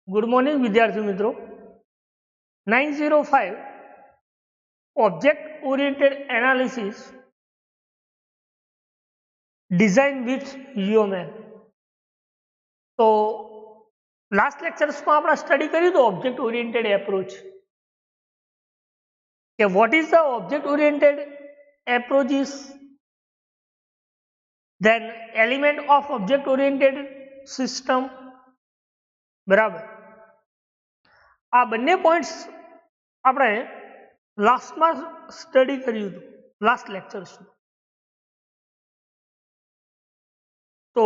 Good morning વિદ્યાર્થી મિત્રો 905 object oriented analysis design with UML. તો લાસ્ટ લેક્ચર્સમાં આપણે સ્ટડી કર્યું હતું ઓબ્જેક્ટ ઓરિએન્ટેડ એપ્રોચ કે what is the object oriented approach is then element of object oriented system. બરાબર, આ બંને પોઈન્ટ્સ આપણે લાસ્ટમાં સ્ટડી કર્યું હતું લાસ્ટ લેક્ચર્સમાં. તો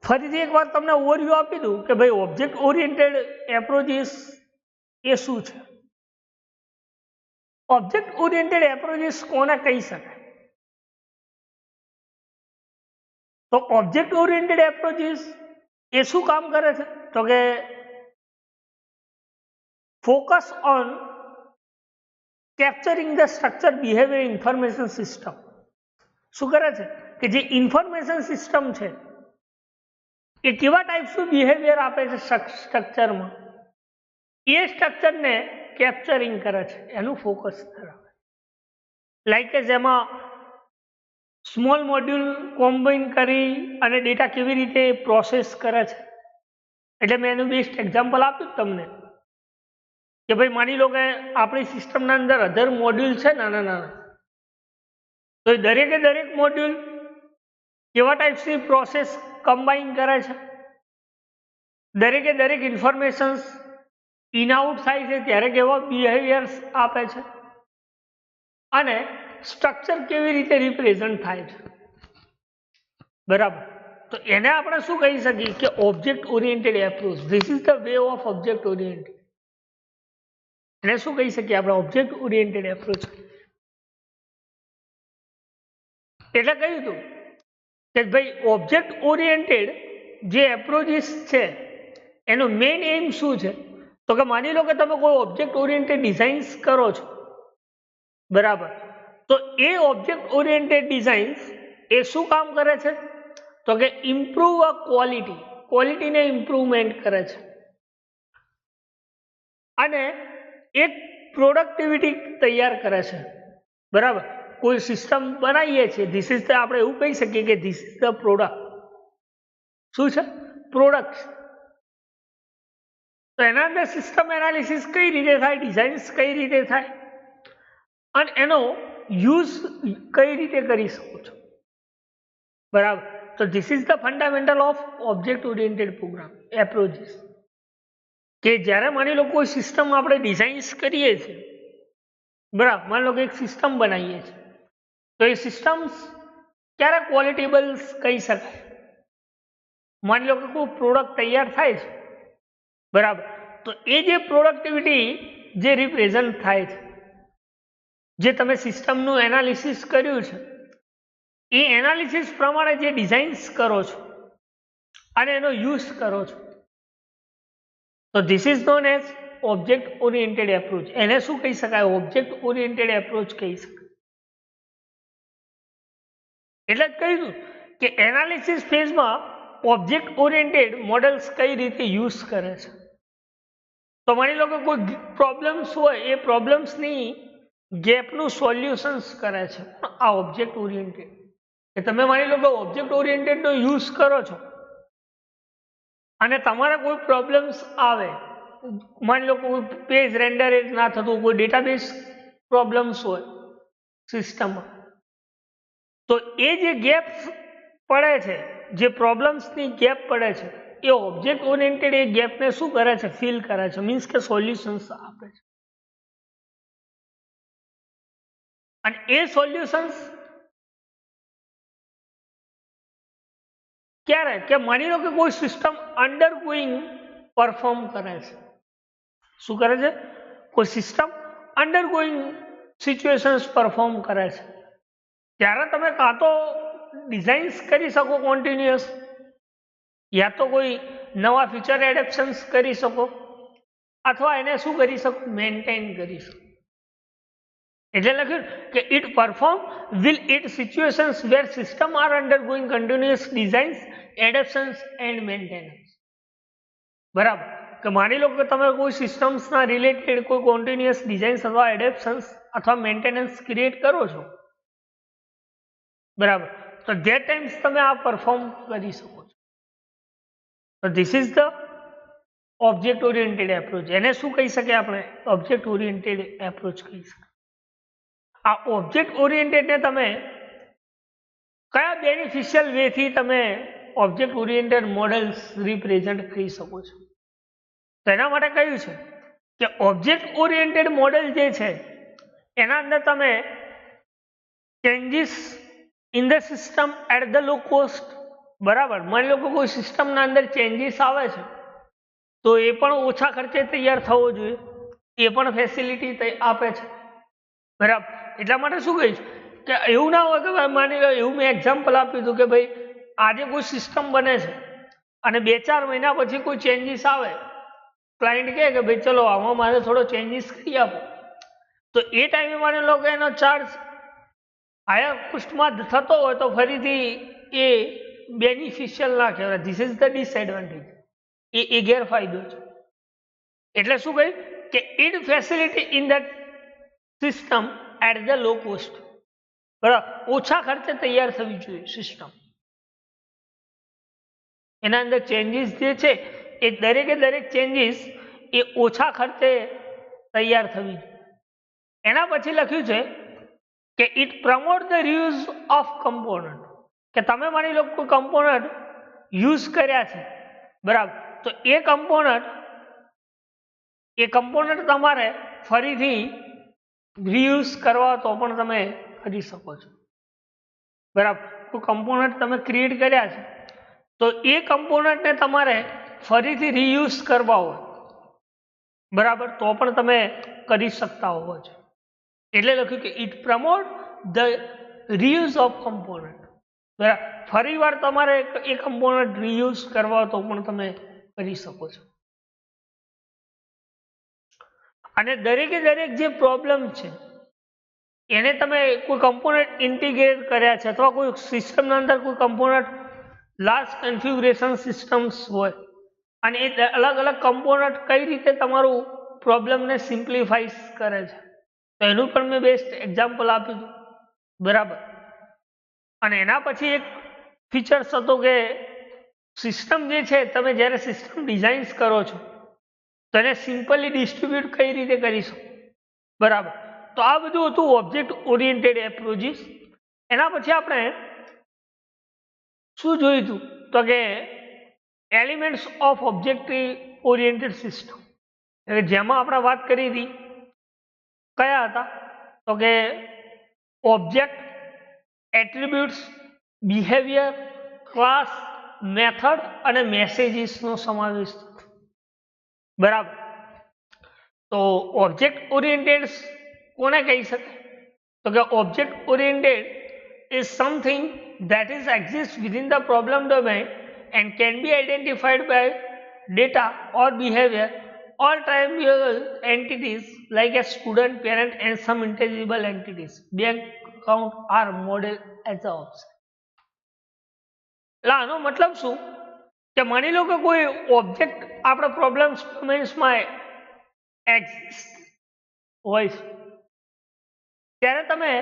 ફરીથી એકવાર તમને ઓવરવ્યુ આપી દઉં કે ભાઈ ઓબ્જેક્ટ ઓરિએન્ટેડ એપ્રોચીસ એ શું છે. ઓબ્જેક્ટ ઓરિએન્ટેડ એપ્રોચીસ કોને કહી શકાય? તો ઓબ્જેક્ટ ઓરિએન્ટેડ એપ્રોચીસ એ શું કામ કરે છે? તો કે focus on capturing the structure behaviour information system. શું કરે છે કે જે ઇન્ફોર્મેશન સિસ્ટમ છે એ કેવા ટાઈપ્સનું બિહેવિયર આપે છે સ્ટ્રક્ચરમાં, એ સ્ટ્રક્ચરને કેપ્ચરિંગ કરે છે, એનું ફોકસ ધરાવે. લાઈક કે જેમાં સ્મોલ મોડ્યુલ કોમ્બાઇન કરી અને ડેટા કેવી રીતે પ્રોસેસ કરે છે. એટલે મેં એનું બેસ્ટ એક્ઝામ્પલ આપ્યું તમને કે ભાઈ માની લો કે આપણી સિસ્ટમના અંદર અધર મોડ્યુલ છે નાના નાના, તો એ દરેકે દરેક મોડ્યુલ કેવા ટાઈપ્સની પ્રોસેસ કમ્બાઈન કરે છે, દરેકે દરેક ઇન્ફોર્મેશન્સ ઇન આઉટ થાય છે ત્યારે કેવા બિહેવિયર્સ આપે છે, અને સ્ટ્રક્ચર કેવી રીતે રિપ્રેઝન્ટ થાય છે. બરાબર, તો એને આપણે શું કહી શકીએ કે object oriented approach. This is the way of object oriented. એને શું કહી શકીએ આપણે? Object oriented approach. એટલે કહ્યું હતું કે ભાઈ ઓબ્જેક્ટ ઓરિએન્ટેડ જે એપ્રોચીસ છે એનો મેઇન એમ શું છે? તો કે માની લો કે તમે કોઈ ઓબ્જેક્ટ ઓરિએન્ટેડ ડિઝાઇન્સ કરો છો. બરાબર, તો એ ઓબ્જેક્ટ ઓરિએન્ટેડ ડિઝાઇન્સ એ શું કામ કરે છે? તો કે ઇમ્પ્રૂવ અ ક્વોલિટીને ઇમ્પ્રુવમેન્ટ કરે છે, અને એક પ્રોડક્ટિવિટી તૈયાર કરે છે. બરાબર, કોઈ સિસ્ટમ બનાવીએ છીએ, ધીસ ઇઝ ધ, આપણે એવું કહી શકીએ કે ધીસ ઇઝ ધ પ્રોડક્ટ. શું છે? પ્રોડક્ટ. તો એના અંદર સિસ્ટમ એનાલિસિસ કઈ રીતે થાય, ડિઝાઇન્સ કઈ રીતે થાય, અને એનો યુઝ કઈ રીતે કરી શકો છો. બરાબર, તો this is the fundamental of object oriented program approaches. કે જ્યારે માની લો કોઈ સિસ્ટમ આપણે ડિઝાઇન્સ કરીએ છીએ, બરાબર, માની લો કે એક સિસ્ટમ બનાવીએ છીએ, તો એ સિસ્ટમ્સ ક્યારે ક્વોલિટેબલ કહી શકાય? માની લો કે કોઈ પ્રોડક્ટ તૈયાર થાય છે. બરાબર, તો એ જે પ્રોડક્ટિવિટી જે રિપ્રેઝન્ટ થાય છે, જે તમે સિસ્ટમનું એનાલિસિસ કર્યું છે, એ એનાલિસિસ પ્રમાણે જે ડિઝાઇન્સ કરો છો અને એનો યુઝ કરો છો, તો this is known as object oriented approach. એને શું કહી શકાય? ઓબ્જેક્ટ ઓરિએન્ટેડ એપ્રોચ કહી શકાય. એટલે જ કહ્યું કે એનાલિસિસ ફેઝમાં ઓબ્જેક્ટ ઓરિએન્ટેડ મોડલ્સ કઈ રીતે યુઝ કરે છે. તો માની લો કે કોઈ પ્રોબ્લેમ્સ હોય, એ પ્રોબ્લેમ્સની ગેપનું સોલ્યુશન્સ કરે છે આ ઓબ્જેક્ટ ઓરિએન્ટેડ. કે તમે માની લો કે ઓબ્જેક્ટ ઓરિએન્ટેડનો યુઝ કરો છો અને તમારે કોઈ પ્રોબ્લેમ્સ આવે, માની લો કોઈ પેજ રેન્ડર ના થતું, કોઈ ડેટાબેઝ પ્રોબ્લેમ્સ હોય સિસ્ટમમાં, તો એ જે ગેપ પડે છે, જે પ્રોબ્લેમ્સની ગેપ પડે છે, એ ઓબ્જેક્ટ ઓરિએન્ટેડ એ ગેપને શું કરે છે? ફિલ કરે છે, મીન્સ કે સોલ્યુશન્સ આપે છે. અને એ સોલ્યુશન્સ ક્યારે? કે માની લો કે કોઈ સિસ્ટમ અંડર ગોઈંગ પરફોર્મ કરે છે. શું કરે છે? કોઈ system under going situations perform કરે છે, ત્યારે તમે કાં તો ડિઝાઇન્સ કરી શકો કોન્ટિન્યુઅસ, યા તો કોઈ નવા ફીચર એડેપ્શન્સ કરી શકો, અથવા એને શું કરી શકો? મેન્ટેન કરી શકો. એટલે લખ્યું કે it perform will it situations where system are undergoing continuous designs, adaptations and maintenance. બરાબર, કે માની લો કે તમે કોઈ સિસ્ટમ્સના રિલેટેડ કોઈ કોન્ટિન્યુઅસ ડિઝાઇન્સ અથવા એડેપ્શન્સ અથવા મેન્ટેનન્સ ક્રિએટ કરો છો, બરાબર, તો ધેટ ટાઈમ્સ તમે આ પરફોર્મ કરી શકો છો. તો this is the object oriented approach. એને શું કહી શકે આપણે? ઓબ્જેક્ટ ઓરિએન્ટેડ એપ્રોચ કહી શકે. આ ઓબ્જેક્ટ ઓરિએન્ટેડને તમે કયા બેનિફિશિયલ વેથી તમે ઓબ્જેક્ટ ઓરિએન્ટેડ મોડેલ્સ રિપ્રેઝન્ટ કરી શકો છો? તો એના માટે કહ્યું છે કે ઓબ્જેક્ટ ઓરિએન્ટેડ મોડેલ જે છે એના અંદર તમે changes in the system at the low cost, બરાબર, માની લો કે કોઈ સિસ્ટમના અંદર ચેન્જીસ આવે છે તો એ પણ ઓછા ખર્ચે તૈયાર થવો જોઈએ, એ પણ ફેસિલિટી આપે છે, બરાબર. એટલા માટે શું કહીશ કે એવું ના હોય કે ભાઈ માની લો, એવું મેં એક્ઝામ્પલ આપ્યું હતું કે ભાઈ આજે કોઈ સિસ્ટમ બને છે અને 2-4 મહિના પછી કોઈ ચેન્જીસ આવે, ક્લાયન્ટ કહે કે ભાઈ ચલો આમાં મારે થોડો ચેન્જીસ કરી આપો, તો એ ટાઈમે માની લો કે એનો ચાર્જ હાયર કોસ્ટમાં થતો હોય તો ફરીથી એ બેનિફિશિયલ ના કહેવાય. This is the disadvantage. એ ગેરફાયદો છે. એટલે શું કહ્યું કે it facility in that system at the low cost, બરાબર, ઓછા ખર્ચે તૈયાર થવી જોઈએ સિસ્ટમ. એના અંદર ચેન્જીસ જે છે એ દરેકે દરેક ચેન્જીસ એ ઓછા ખર્ચે તૈયાર થવી જોઈએ. એના પછી લખ્યું છે કે it promote the reuse of component, કે તમે માની લો કોઈ કમ્પોનન્ટ યુઝ કર્યા છે, બરાબર, તો એ કમ્પોનન્ટ તમારે ફરીથી રીયુઝ કરવા તો પણ તમે કરી શકો છો, બરાબર. કોઈ કમ્પોનન્ટ તમે ક્રિએટ કર્યા છે તો એ કમ્પોનન્ટને તમારે ફરીથી રીયુઝ કરવા હોય, બરાબર, તો પણ તમે કરી શકતા હોવો છો. એટલે લખ્યું કે it promote the reuse of component, બરાબર, ફરી વાર તમારે એ કમ્પોનન્ટ રીયુઝ કરવા તો પણ તમે કરી શકો છો. અને દરેકે દરેક જે પ્રોબ્લેમ છે એને તમે કોઈ કમ્પોનન્ટ ઇન્ટિગ્રેટ કર્યા છે અથવા કોઈ સિસ્ટમના અંદર કોઈ કમ્પોનન્ટ લાર્જ કન્ફિગ્યુરેશન સિસ્ટમ્સ હોય અને એ અલગ અલગ કમ્પોનન્ટ કઈ રીતે તમારું પ્રોબ્લેમને સિમ્પ્લિફાઈ કરે છે, તો એનું પણ મેં બેસ્ટ એક્ઝામ્પલ આપ્યું હતું, બરાબર. અને એના પછી એક ફીચર્સ હતો કે સિસ્ટમ જે છે તમે જ્યારે સિસ્ટમ ડિઝાઇન્સ કરો છો તો એને સિમ્પલી ડિસ્ટ્રીબ્યુટ કઈ રીતે કરી શકો, બરાબર. તો આ બધું હતું ઓબ્જેક્ટ ઓરિએન્ટેડ એપ્રોચીસ. એના પછી આપણે શું જોયું હતું તો કે elements of object oriented system, જેમાં આપણે વાત કરી હતી કયા હતા તો કે object, attributes, behaviour, class, method અને મેસેજીસનો સમાવેશ, બરાબર. તો ઓબ્જેક્ટ ઓરિએન્ટેડ કોને કહી શકાય તો કે object oriented is something that is exists within the problem domain and can be identified by data or behavior or trivial entities like a student, parent and some intangible entities. Bank account are model as a option. આનો મતલબ શું કે માની લો કે કોઈ object આપણા problem ડોમેન્સમાં exist હોય ત્યારે તમે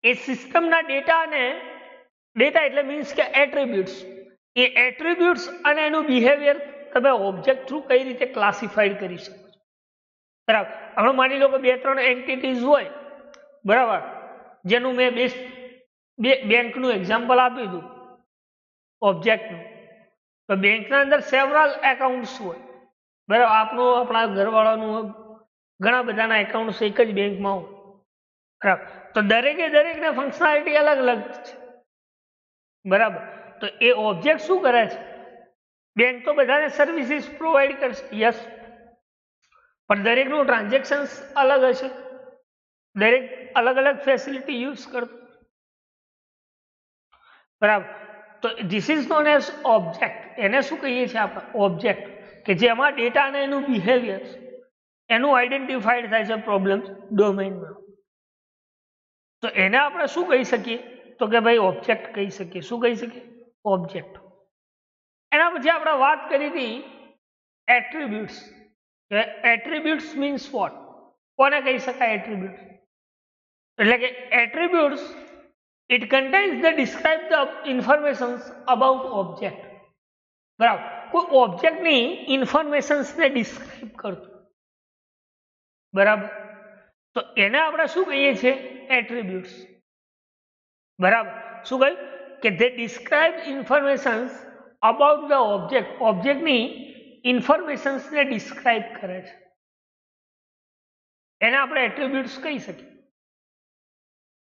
એ સિસ્ટમના ડેટા એટલે મીન્સ કે એટ્રીબ્યુટ્સ, એ એટ્રીબ્યુટ્સ અને એનું બિહેવિયર તમે ઓબ્જેક્ટ થ્રુ કઈ રીતે ક્લાસિફાઈડ કરી શકો છો, બરાબર. હવે માની લો કે 2-3 એન્ટિટીઝ હોય, બરાબર, જેનું મેં બેંકનું એક્ઝામ્પલ આપ્યું હતું ઓબ્જેક્ટનું. તો બેંકના અંદર સેવરલ એકાઉન્ટ્સ હોય, બરાબર, આપણા ઘરવાળાનું ઘણા બધાના એકાઉન્ટ્સ એક જ બેંકમાં હોય, બરાબર. તો દરેકે દરેકને ફંક્શનાલિટી અલગ અલગ છે, બરાબર. તો એ ઓબ્જેક્ટ શું કરે છે, બેંક તો બધાને સર્વિસીસ પ્રોવાઈડ કરશે, યસ, પણ દરેકનું ટ્રાન્ઝેક્શન્સ અલગ હશે, દરેક અલગ અલગ ફેસિલિટી યુઝ કરતો, બરાબર. તો this is known as object. એને શું કહીએ છીએ આપણે? ઓબ્જેક્ટ, કે જેમાં ડેટા અને એનું બિહેવિયર એનું આઈડેન્ટિફાઈડ થાય છે પ્રોબ્લેમ ડોમેઇનમાં. તો એને આપણે શું કહી શકીએ તો કે ભાઈ ઓબ્જેક્ટ કહી શકીએ. શું કહી શકીએ? ઓબ્જેક્ટ. એના પછી આપણે વાત કરી હતી એટ્રીબ્યુટ્સ. Attributes means what? કોને કહી શકાય એટ્રીબ્યુટ્સ? એટલે કે attributes it contains the describe the informations about object. બરાબર, કોઈ ઓબ્જેક્ટની ઇન્ફોર્મેશન્સને ડિસ્ક્રાઇબ કરતું. બરાબર, તો એને આપણે શું કહીએ છીએ? એટ્રીબ્યુટ્સ. બરાબર, શું કહ્યું? કે they describe informations about the object. ઓબ્જેક્ટની ઇન્ફોર્મેશન્સને ડિસ્ક્રાઇબ કરે છે, એને આપણે એટ્રીબ્યુટ્સ કહી શકીએ.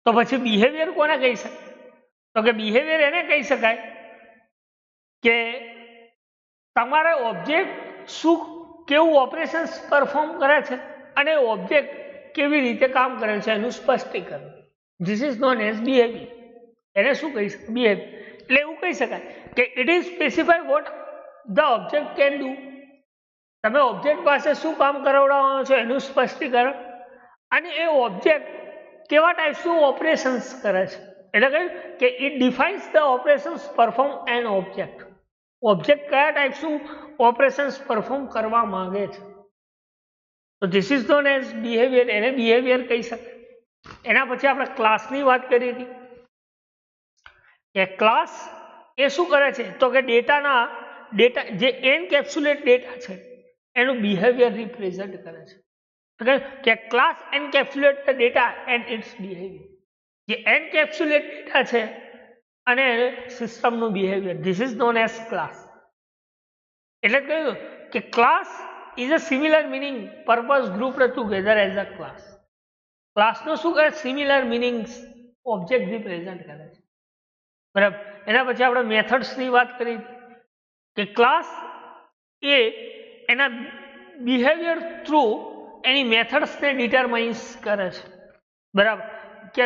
તો પછી બિહેવિયર કોને કહી શકાય? તો કે બિહેવિયર એને કહી શકાય કે તમારે ઓબ્જેક્ટ શું કેવું ઓપરેશન્સ પરફોર્મ કરે છે અને ઓબ્જેક્ટ કેવી રીતે કામ કરે છે એનું સ્પષ્ટીકરણ. This is known as behaviour. એને શું કહી શકાય? બિહેવિયર. એટલે એવું કહી શકાય કે it is specify vote the object can do. તમે ઓબ્જેક્ટ પાસે શું કામ કરાવડાવવાનો છો એનું સ્પષ્ટીકરણ, અને એ ઓબ્જેક્ટ કેવા ટાઈપ્સનું ઓપરેશન્સ કરે છે. એટલે કહ્યું કે it defines the operations perform N object. Object કયા ટાઈપ્સનું ઓપરેશન્સ પરફોર્મ કરવા માંગે છે. તો this is known as behaviour. એને બિહેવિયર કહી શકાય. એના પછી આપણે ક્લાસની વાત કરી હતી કે ક્લાસ એ શું કરે છે? તો કે ડેટા જે એનકેપ્સ્યુલેટ ડેટા છે એનું બિહેવિયર રિપ્રેઝન્ટ કરે છે. કે class encapsulate the data and its behaviour. જે એન્કેપ્સ્યુલેટ ડેટા છે અને સિસ્ટમનું behaviour, this is known as class. એટલે કહ્યું કે class is a similar meaning purpose grouped together as a class. ક્લાસનો શું કરે? સિમિલર મિનિંગ્સ ઓબ્જેક્ટ રિપ્રેઝન્ટ કરે છે. બરાબર, એના પછી આપણે મેથડ્સની વાત કરી કે ક્લાસ એ એના બિહેવિયર થ્રુ એની મેથડ્સને ડિટરમાઇન્સ કરે છે. બરાબર, કે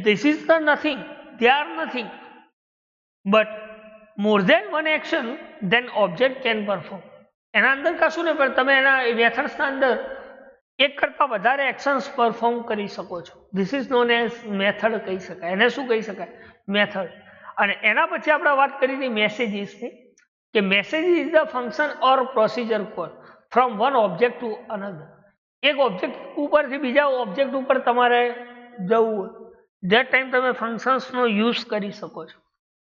this is the nothing, they are nothing but more than one action then object can perform. એના અંદર કશું નહીં, પણ તમે એના મેથડ્સના અંદર એક કરતાં વધારે એક્શન્સ પરફોર્મ કરી શકો છો. This is known as method કહી શકાય. એને શું કહી શકાય? મેથડ. અને એના પછી આપણે વાત કરી હતી મેસેજીસની કે message is the function or procedure call from one object to another. એક ઓબ્જેક્ટ ઉપરથી બીજા ઓબ્જેક્ટ ઉપર તમારે જવું હોય, ધેટ ટાઈમ તમે ફંક્શન્સનો યુઝ કરી શકો છો.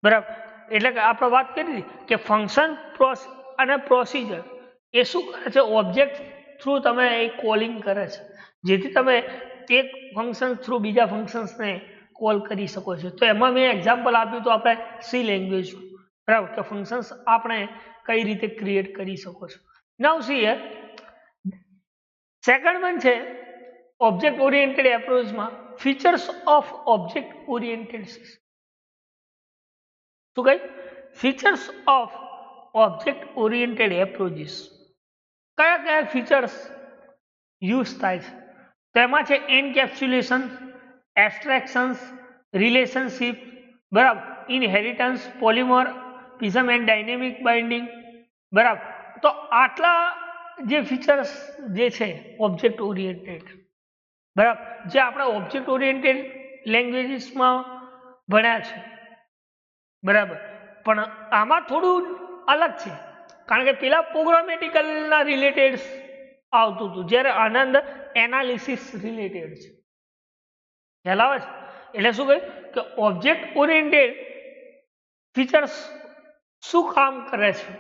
બરાબર, એટલે કે આપણે વાત કરી કે ફંક્શન અને પ્રોસિજર એ શું કરે છે? ઓબ્જેક્ટ થ્રુ તમે એ કોલિંગ કરે છે, જેથી તમે એક ફંક્શન થ્રુ બીજા ફંક્શન્સને કોલ કરી શકો છો. તો એમાં મેં એક્ઝામ્પલ આપ્યું તો આપણે સી લેંગ્વેજ, બરાબર, કે ફંક્શન્સ આપણે કઈ રીતે ક્રિએટ કરી શકો છો. Now see here second one છે ઓબ્જેક્ટ ઓરિએન્ટેડ એપ્રોચમાં features of object oriented system. શું કહ્યું? Features of object oriented approaches. કયા કયા ફીચર્સ યુઝ થાય છે? તો એમાં છે એન્કેપ્સ્યુલેશન, એબ્સ્ટ્રેક્શન્સ, રિલેશનશિપ, બરાબર, inheritance, polymorphism and dynamic binding. બરાબર, તો આટલા જે ફીચર્સ જે છે ઓબ્જેક્ટ ઓરિએન્ટેડ, બરાબર, જે આપણે ઓબ્જેક્ટ ઓરિએન્ટેડ લેંગ્વેજીસમાં ભણ્યા છે. બરાબર, પણ આમાં થોડું અલગ છે, કારણ કે પેલા પ્રોગ્રામેટિકલના રિલેટેડ આવતું હતું, જ્યારે આનંદ એનાલિસિસ રિલેટેડ છે. ખ્યાલ આવે છે? એટલે શું કહ્યું કે ઓબ્જેક્ટ ઓરિએન્ટેડ ફીચર્સ શું કામ કરે છે,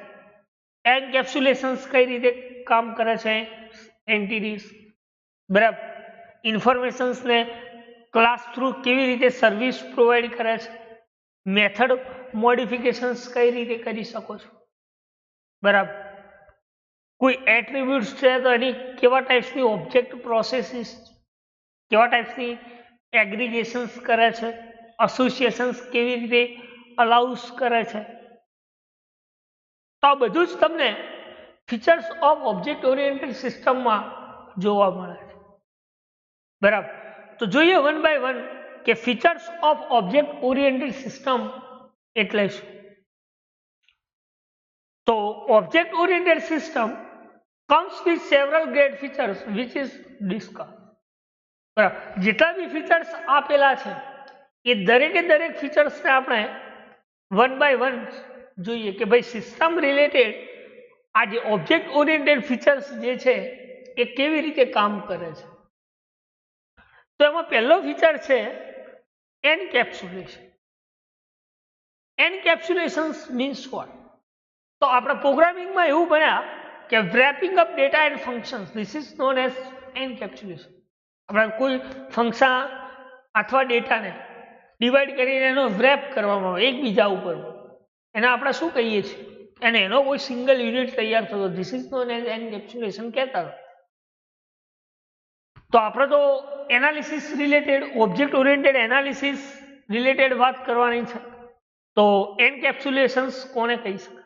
એન્કેપ્સ્યુલેશન્સ કઈ રીતે કામ કરે છે એન્ટિટીઝ, બરાબર, ઇન્ફોર્મેશન્સને ક્લાસ થ્રુ કેવી રીતે સર્વિસ પ્રોવાઈડ કરે છે, મેથડ મોડિફિકેશન્સ કઈ રીતે કરી શકો છો. બરાબર, કોઈ એટ્રીબ્યુટ્સ છે તો એની કેવા ટાઈપ્સની ઓબ્જેક્ટ પ્રોસેસીસ, કેવા ટાઈપ્સની એગ્રીગેશન્સ કરે છે, એસોસિએશન્સ કેવી રીતે અલાઉસ કરે છે. તો આ બધું જ તમને ફીચર્સ ઓફ ઓબ્જેક્ટ ઓરિએન્ટેડ સિસ્ટમમાં જોવા મળે છે. બરાબર, તો જોઈએ વન બાય વન કે features of object oriented system એટલે શું. તો object oriented system comes with several great features which is discussed. બરાબર, જેટલા બી ફીચર્સ આપેલા છે એ દરેકે દરેક ફીચર્સને આપણે વન બાય વન જોઈએ કે ભાઈ સિસ્ટમ રિલેટેડ આ જે ઓબ્જેક્ટ ઓરિએન્ટેડ ફીચર્સ જે છે એ કેવી રીતે કામ કરે છે. તો એમાં પહેલો ફીચર છે એન્કેપ્સ્યુલેશન. Encapsulation means what? તો આપણે પ્રોગ્રામિંગમાં એવું ભણ્યા કે wrapping up data and functions, this is known as encapsulation. આપણે કોઈ ફંક્શન અથવા ડેટાને ડિવાઈડ કરીને એનો wrap કરવામાં આવે એકબીજા ઉપર, એને આપણે શું કહીએ છીએ, અને એનો કોઈ સિંગલ યુનિટ તૈયાર થતો, this is known as encapsulation કહેતા હોય. તો આપણે તો analysis related, object oriented analysis related વાત કરવાની છે. તો એન્કેપ્સ્યુલેશન કોને કહી શકાય?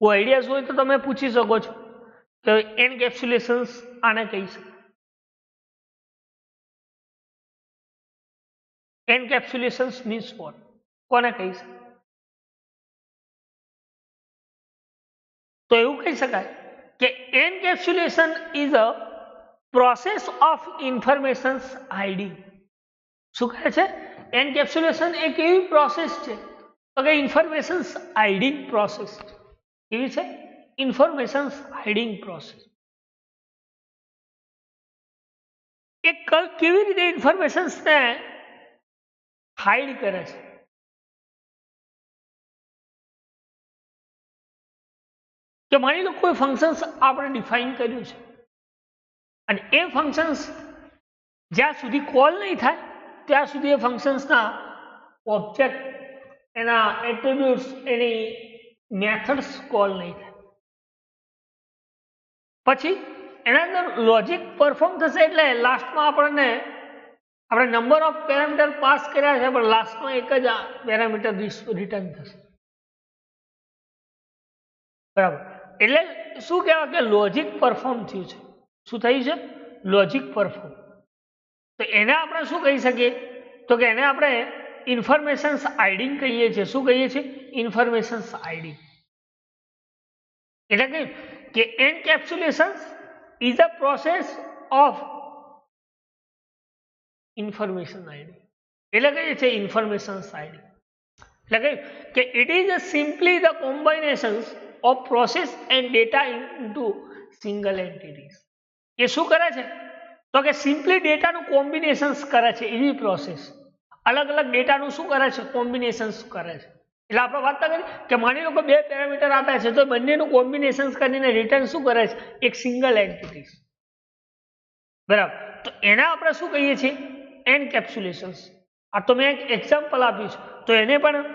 કોઈ આઈડિયાઝ હોય તો તમે પૂછી શકો છો કે એન્કેપ્સ્યુલેશન આને કહી શકાય. Encapsulation means what? કોને કહી શકાય? તો એવું કહી શકાય કે encapsulation is a process of information hiding. શું કહે છે? એન્કેપ્સ્યુલેશન એક એવી પ્રોસેસ છે તો કે ઇન્ફોર્મેશન હાઇડિંગ પ્રોસેસ. કેવી છે? Information hiding process. એક કેવી રીતે ઇન્ફોર્મેશન્સને હાઇડ કરે છે? કે માની લો કોઈ ફંક્શન્સ આપણે ડિફાઇન કર્યું છે અને એ ફંક્શન્સ જ્યાં સુધી કોલ નહીં થાય ત્યાં સુધી એ ફંક્શન્સના ઓબ્જેક્ટ, એના એટ્રીબ્યુટ્સ, એની મેથડ્સ કોલ નહીં થાય. પછી એના અંદર લોજિક પરફોર્મ થશે એટલે લાસ્ટમાં આપણે નંબર ઓફ પેરામીટર પાસ કર્યા છે પણ લાસ્ટમાં એક જ પેરામીટર રિટર્ન થશે. બરાબર. એટલે શું કહેવાય કે લોજિક પરફોર્મ થયું છે. શું થયું છે? Logic perform. તો એને આપણે શું કહી શકીએ? તો કે એને આપણે ઇન્ફોર્મેશન હાઇડિંગ કહીએ છીએ. શું કહીએ છીએ? Information hiding. એટલે કે encapsulation is a process of information hiding. એટલે કહીએ છીએ ઇન્ફોર્મેશન હાઇડિંગ. એટલે કે it is simply the combinations of process and data into single entities. એ શું કરે છે? તો કે સિમ્પલી ડેટાનું કોમ્બિનેશન્સ કરે છે એવી પ્રોસેસ. અલગ અલગ ડેટાનું શું કરે છે? કોમ્બિનેશન્સ કરે છે. એટલે આપણે વાત કરી કે માની લો કે બે પેરામીટર આપ્યા છે તો બંનેનું કોમ્બિનેશન્સ કરીને રિટર્ન શું કરે છે? એક સિંગલ એન્ટિટી. બરાબર. તો એના આપણે શું કહીએ છીએ? એન્કેપ્સ્યુલેશન. આ તો મેં એક એક્ઝામ્પલ આપ્યું છે તો એને પણ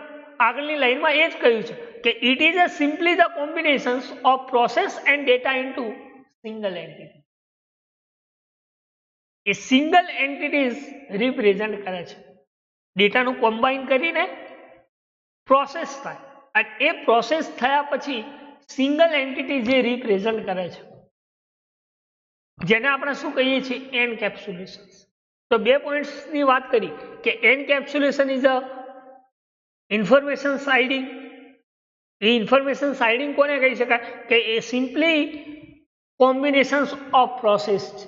આગળની લાઈનમાં એ જ કહ્યું છે કે it is a simply the combinations off process and data into single entity. A single entities represent કરે છે. ડેટાનું કોમ્બાઇન કરીને પ્રોસેસ થાય અને એ પ્રોસેસ થયા પછી સિંગલ એન્ટિટી જે રિપ્રેઝન્ટ કરે છે જેને આપણે શું કહીએ છીએ? એન્કેપ્સ્યુલેશન. તો બે પોઈન્ટ્સની વાત કરી કે encapsulation is a information hiding. A information hiding કોને કહી શકાય? કે એ સિમ્પલી કોમ્બિનેશન્સ ઓફ પ્રોસેસ છે.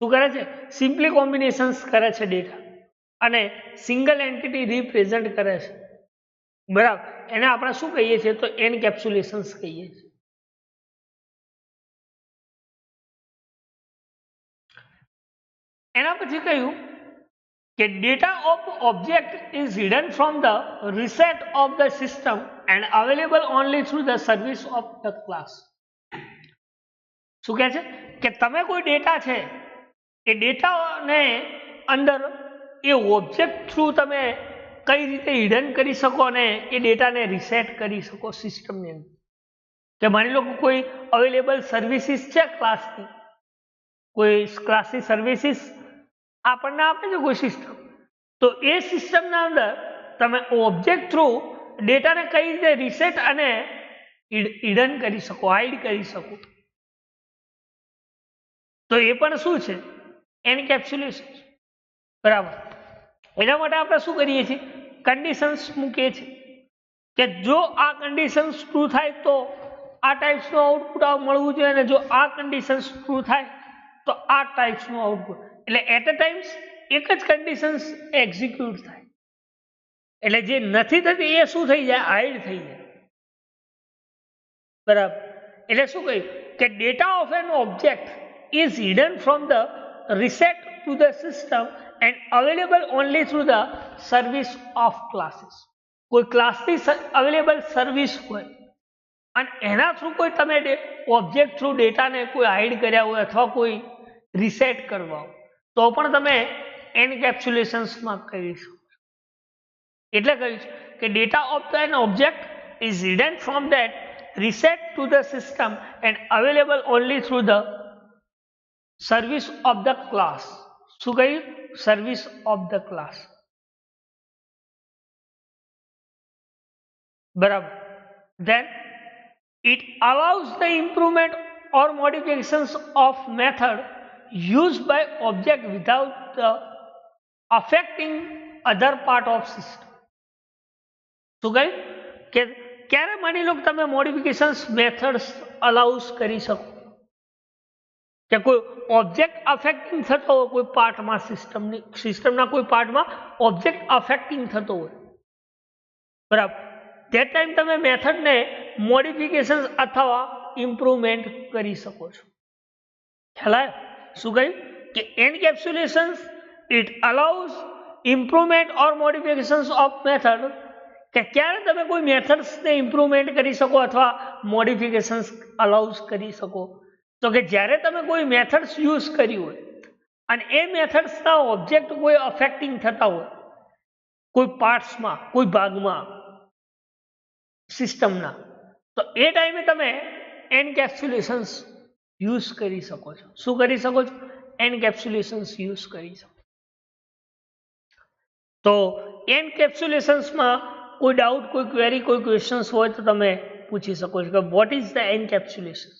શું કરે છે? સિમ્પલી કોમ્બિનેશન્સ કરે છે ડેટા અને સિંગલ એન્ટિટી રિપ્રેઝન્ટ કરે છે. બરાબર. એને આપણે શું કહીએ છીએ? તો એન્કેપ્સ્યુલેશન કહીએ છીએ. એના પછી કહ્યું કે data of object is hidden from the reset of the system and available only through the service of the class. શું કહે છે? કે તમે કોઈ ડેટા છે એ ડેટાને અંદર એ ઓબ્જેક્ટ થ્રુ તમે કઈ રીતે હિડન કરી શકો અને એ ડેટાને રિસેટ કરી શકો સિસ્ટમની અંદર. કે માની લો કે કોઈ અવેલેબલ સર્વિસીસ છે ક્લાસની, કોઈ ક્લાસની સર્વિસીસ આપણને આપે છે કોઈ સિસ્ટમ, તો એ સિસ્ટમના અંદર તમે ઓબ્જેક્ટ થ્રુ ડેટાને કઈ રીતે રિસેટ અને હિડન કરી શકો, હાઇડ કરી શકો. તો એ પણ શું છે? એન્કેપ્સ્યુલેશન. બરાબર. એના માટે આપણે શું કરીએ છીએ? કન્ડિશન્સ મૂકીએ છીએ કે જો આ કન્ડિશન્સ ટ્રુ થાય તો આ ટાઈપ્સનું આઉટપુટ મળવું જોઈએ અને જો આ કન્ડિશન્સ ટ્રુ થાય તો આ ટાઈપ્સનું આઉટપુટ. એટલે એટ અ ટાઈમ્સ એક જ કન્ડિશન્સ એક્ઝિક્યુટ થાય. એટલે જે નથી થતી એ શું થઈ જાય? હાઇડ થઈ જાય. બરાબર, એટલે શું કહ્યું કે data of an object is hidden from the reset to the system and available only through the service of classes. કોઈ ક્લાસની અવેલેબલ સર્વિસ હોય અને એના થ્રુ કોઈ તમે ઓબ્જેક્ટ થ્રુ ડેટાને કોઈ હાઇડ કર્યા હોય અથવા કોઈ રીસેટ કરવા હોય તો પણ તમે એન્કેપ્સ્યુલેશન્સમાં કરી શકો. એટલે કહ્યું છે કે data of an object is hidden from that reset to the system and available only through the service of the class. શું કહ્યું? Service of the class. બરાબર. Then it allows the improvement or modifications of method used by object without the affecting other part of system. શું કહ્યું કે ક્યારે માની લો કે તમે મોડિફિકેશન્સ મેથડ્સ અલાઉસ કરી શકો કે કોઈ ઓબ્જેક્ટ અફેક્ટિંગ થતો હોય કોઈ પાર્ટમાં સિસ્ટમના કોઈ પાર્ટમાં ઓબ્જેક્ટ અફેક્ટિંગ થતો હોય, બરાબર, તે ટાઈમ તમે મેથડને મોડિફિકેશન્સ અથવા ઇમ્પ્રુવમેન્ટ કરી શકો છો. ખ્યાલ આવ્યો? શું કહ્યું કે encapsulations it allows improvement or modifications of method, કે ક્યારે તમે કોઈ મેથડ્સને ઇમ્પ્રુવમેન્ટ કરી શકો અથવા મોડિફિકેશન્સ અલાઉઝ કરી શકો તો કે જ્યારે તમે કોઈ મેથડ્સ યુઝ કરી હોય અને એ મેથડ્સના ઓબ્જેક્ટ કોઈ અફેક્ટિંગ થતા હોય કોઈ પાર્ટ્સમાં કોઈ ભાગમાં સિસ્ટમના, તો એ ટાઈમે તમે એન્કેપ્સ્યુલેશન્સ યુઝ કરી શકો છો. શું કરી શકો છો? એન્કેપ્સ્યુલેશન્સ યુઝ કરી શકો. તો એન્કેપ્સ્યુલેશન્સમાં કોઈ ડાઉટ, કોઈ ક્વેરી, કોઈ ક્વેશ્ચન્સ હોય તો તમે પૂછી શકો છો કે what is the encapsulations.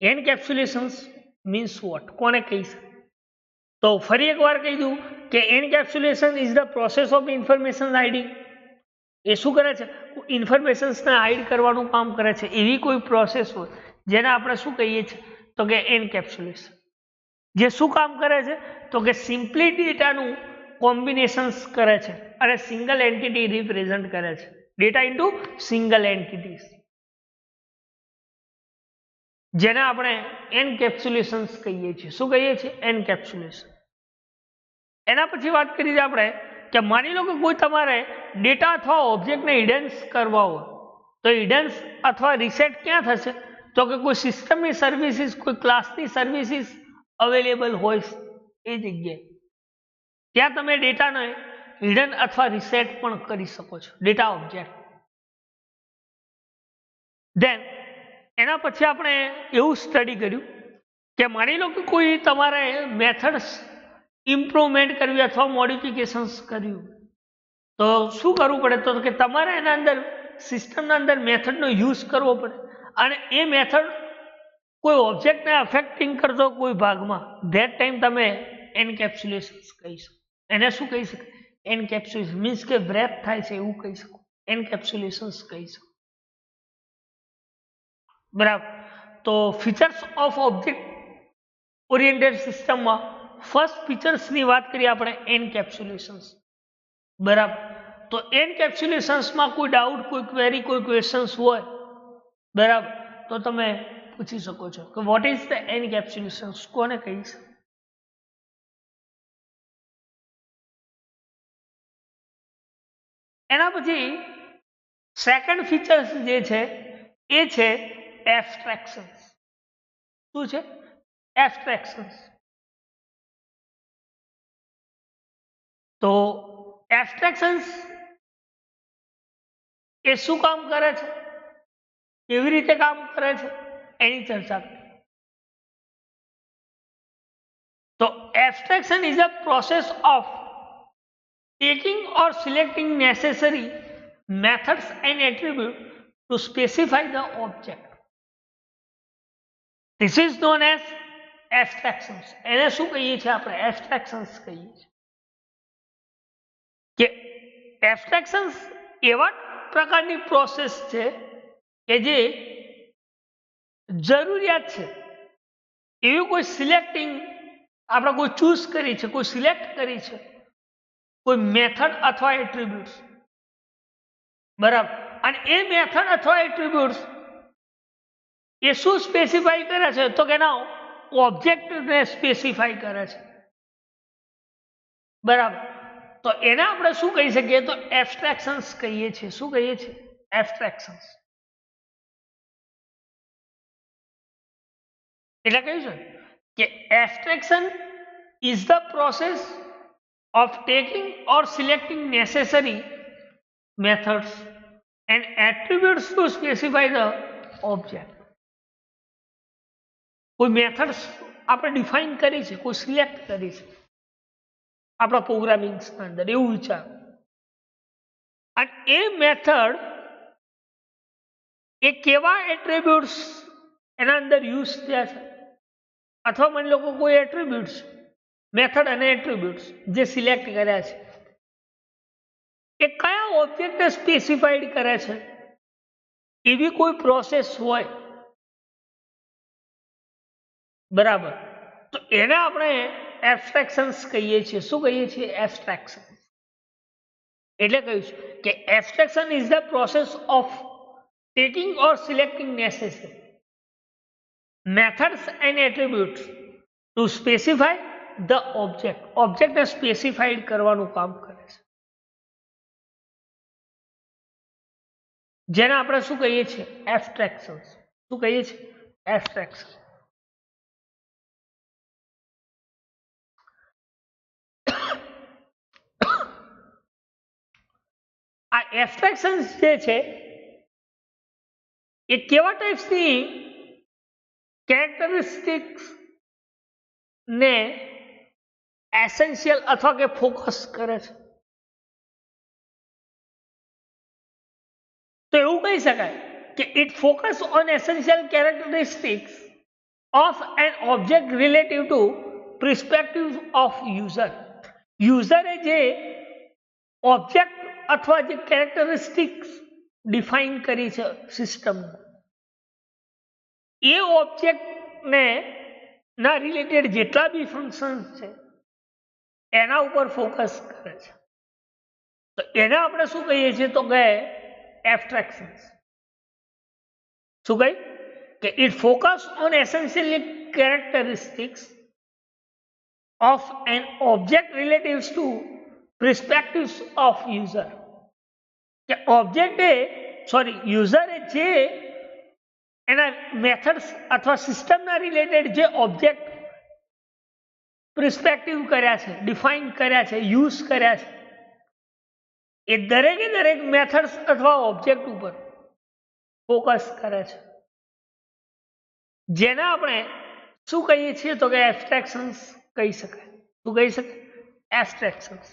Encapsulations means what, કોને કહી શકે? તો ફરી એકવાર કહી દઉં કે encapsulation is the process of information hiding. એ શું કરે છે? ઇન્ફોર્મેશન્સને હાઇડ કરવાનું કામ કરે છે. એવી કોઈ પ્રોસેસ હોય જેને આપણે શું કહીએ છીએ તો કે એન્કેપ્સ્યુલેશન. જે શું કામ કરે છે તો કે સિમ્પલી ડેટાનું કોમ્બિનેશન્સ કરે છે અને સિંગલ એન્ટિટી રિપ્રેઝન્ટ કરે છે. ડેટા ઇન્ટુ સિંગલ એન્ટિટીઝ, જેને આપણે એન્કેપ્સ્યુલેશન્સ કહીએ છીએ. શું કહીએ છીએ? એન્કેપ્સ્યુલેશન. એના પછી વાત કરીએ આપણે કે માની લો કે કોઈ તમારે ડેટા અથવા ઓબ્જેક્ટને હિડન્સ કરવા હોય તો હિડન્સ અથવા રીસેટ ક્યાં થશે તો કે કોઈ સિસ્ટમની સર્વિસીસ, કોઈ ક્લાસની સર્વિસીસ અવેલેબલ હોય એ જગ્યાએ ત્યાં તમે ડેટાને હિડન અથવા રીસેટ પણ કરી શકો છો, ડેટા ઓબ્જેક્ટ. દેન એના પછી આપણે એવું સ્ટડી કર્યું કે માની લો કે કોઈ તમારે મેથડ્સ ઇમ્પ્રુવમેન્ટ કરવી અથવા મોડિફિકેશન્સ કર્યું તો શું કરવું પડે તો કે તમારે એના અંદર સિસ્ટમના અંદર મેથડનો યુઝ કરવો પડે અને એ મેથડ કોઈ ઓબ્જેક્ટને અફેક્ટિંગ કરતો કોઈ ભાગમાં, ધેટ ટાઈમ તમે એન્કેપ્સ્યુલેશન્સ કહી શકો. એને શું કહી શકાય? એન્કેપ્સ્યુલેશન મીન્સ કે વ્રેપ થાય છે એવું કહી શકો, એન્કેપ્સ્યુલેશન્સ કહી શકો. બરાબર. તો ફીચર્સ ઓફ ઓબ્જેક્ટ ઓરિએન્ટેડ સિસ્ટમમાં ફર્સ્ટ ફીચર્સની વાત કરીએ આપણે એન્કેપ્સ્યુલેશન્સ. બરાબર. તો એન્કેપ્સ્યુલેશન્સમાં કોઈ ડાઉટ, કોઈ ક્વેરી, કોઈ ક્વેશ્ચન્સ હોય, બરાબર, તો તમે પૂછી શકો છો કે વોટ ઇઝ ધ એન્કેપ્સ્યુલેશન્સ, કોને કહી છે? એના પછી સેકન્ડ ફીચર્સ જે છે એ છે એબ્સ્ટ્રેક્શન્સ. શું છે? એબ્સ્ટ્રેક્શન્સ. તો એબ્સ્ટ્રેક્શન્સ એ શું કામ કરે છે, કેવી રીતે કામ કરે છે એની ચર્ચા કરીએ. તો abstraction is a process of taking or selecting necessary methods and attributes to specify the object. This is known as abstractions. એને શું કહીએ છીએ આપણે? abstractions કહીએ છીએ. કે abstractions એવા પ્રકારની પ્રોસેસ છે કે જે જરૂરિયાત છે એવી કોઈ સિલેક્ટિંગ આપણે કોઈ ચૂઝ કરી છે, કોઈ સિલેક્ટ કરી છે કોઈ મેથડ અથવા એટ્રીબ્યુટ્સ, બરાબર, અને એ મેથડ અથવા એટ્રીબ્યુટ્સ એ શું સ્પેસિફાઈ કરે છે તો કે એના ઓબ્જેક્ટને સ્પેસિફાઈ કરે છે, બરાબર. તો એને આપણે શું કહી શકીએ તો એબ્સ્ટ્રેક્શન્સ કહીએ છીએ. શું કહીએ છીએ? એબ્સ્ટ્રેક્શન્સ. એટલે કહ્યું છે કે abstraction is the process of taking or selecting necessary methods and attributes to specify the object. કોઈ મેથડ્સ આપણે ડિફાઇન કરી છે, કોઈ સિલેક્ટ કરી છે આપણા પ્રોગ્રામિંગ્સના અંદર, એવું વિચાર. અને એ મેથડ એ કેવા એટ્રીબ્યુટ્સ એના અંદર યુઝ થયા છે, અથવા માની લો કોઈ એટ્રીબ્યુટ્સ, મેથડ અને એટ્રીબ્યુટ્સ જે સિલેક્ટ કર્યા છે એ કયા ઓબ્જેક્ટને સ્પેસિફાઈડ કરે છે, એવી કોઈ પ્રોસેસ હોય, બરાબર. તો એને આપણે એબ્સ્ટ્રેક્શન્સ કહીએ છીએ. શું કહીએ છીએ? એબ્સ્ટ્રેક્શન. એટલે કહ્યું છે કે abstraction is the process of taking or selecting necessary methods and attributes to specify the object. ઓબ્જેક્ટને સ્પેસિફાઈડ કરવાનું કામ કરે છે, જેને આપણે શું કહીએ છીએ? એબ્સ્ટ્રેક્શન્સ. શું કહીએ છીએ? એબ્સ્ટ્રેક્શન. આ એબ્સ્ટ્રેક્શન્સ જે છે એ કેવા ટાઈપ્સની કેરેક્ટરિસ્ટિક્સ ને એસેન્શિયલ અથવા કે ફોકસ કરે છે? તો એવું કહી શકાય કે it focus on essential characteristics of an object relative to perspective of user. યુઝરે જે ઓબ્જેક્ટ અથવા જે કેરેક્ટરિસ્ટિક્સ ડિફાઇન કરી છે સિસ્ટમ, એ ઓબ્જેક્ટને ના રિલેટેડ જેટલા બી ફંક્શન્સ છે એના ઉપર ફોકસ કરે છે. તો એને આપણે શું કહીએ છીએ તો કે એબ્સ્ટ્રેક્શન્સ. શું કહે કે it focus on essentially characteristics of an object relatives to perspectives of user. કે ઓબ્જેક્ટે યુઝરે જે એના મેથડ્સ અથવા સિસ્ટમના રિલેટેડ જે ઓબ્જેક્ટ પ્રિસ્પેક્ટિવ કર્યા છે, ડિફાઇન કર્યા છે, યુઝ કર્યા છે, એ દરેકે દરેક મેથડ્સ અથવા ઓબ્જેક્ટ ઉપર ફોકસ કરે છે, જેને આપણે શું કહીએ છીએ તો કે એબ્સ્ટ્રેક્શન્સ કહી શકાય. શું કહી શકાય? એબ્સ્ટ્રેક્શન્સ.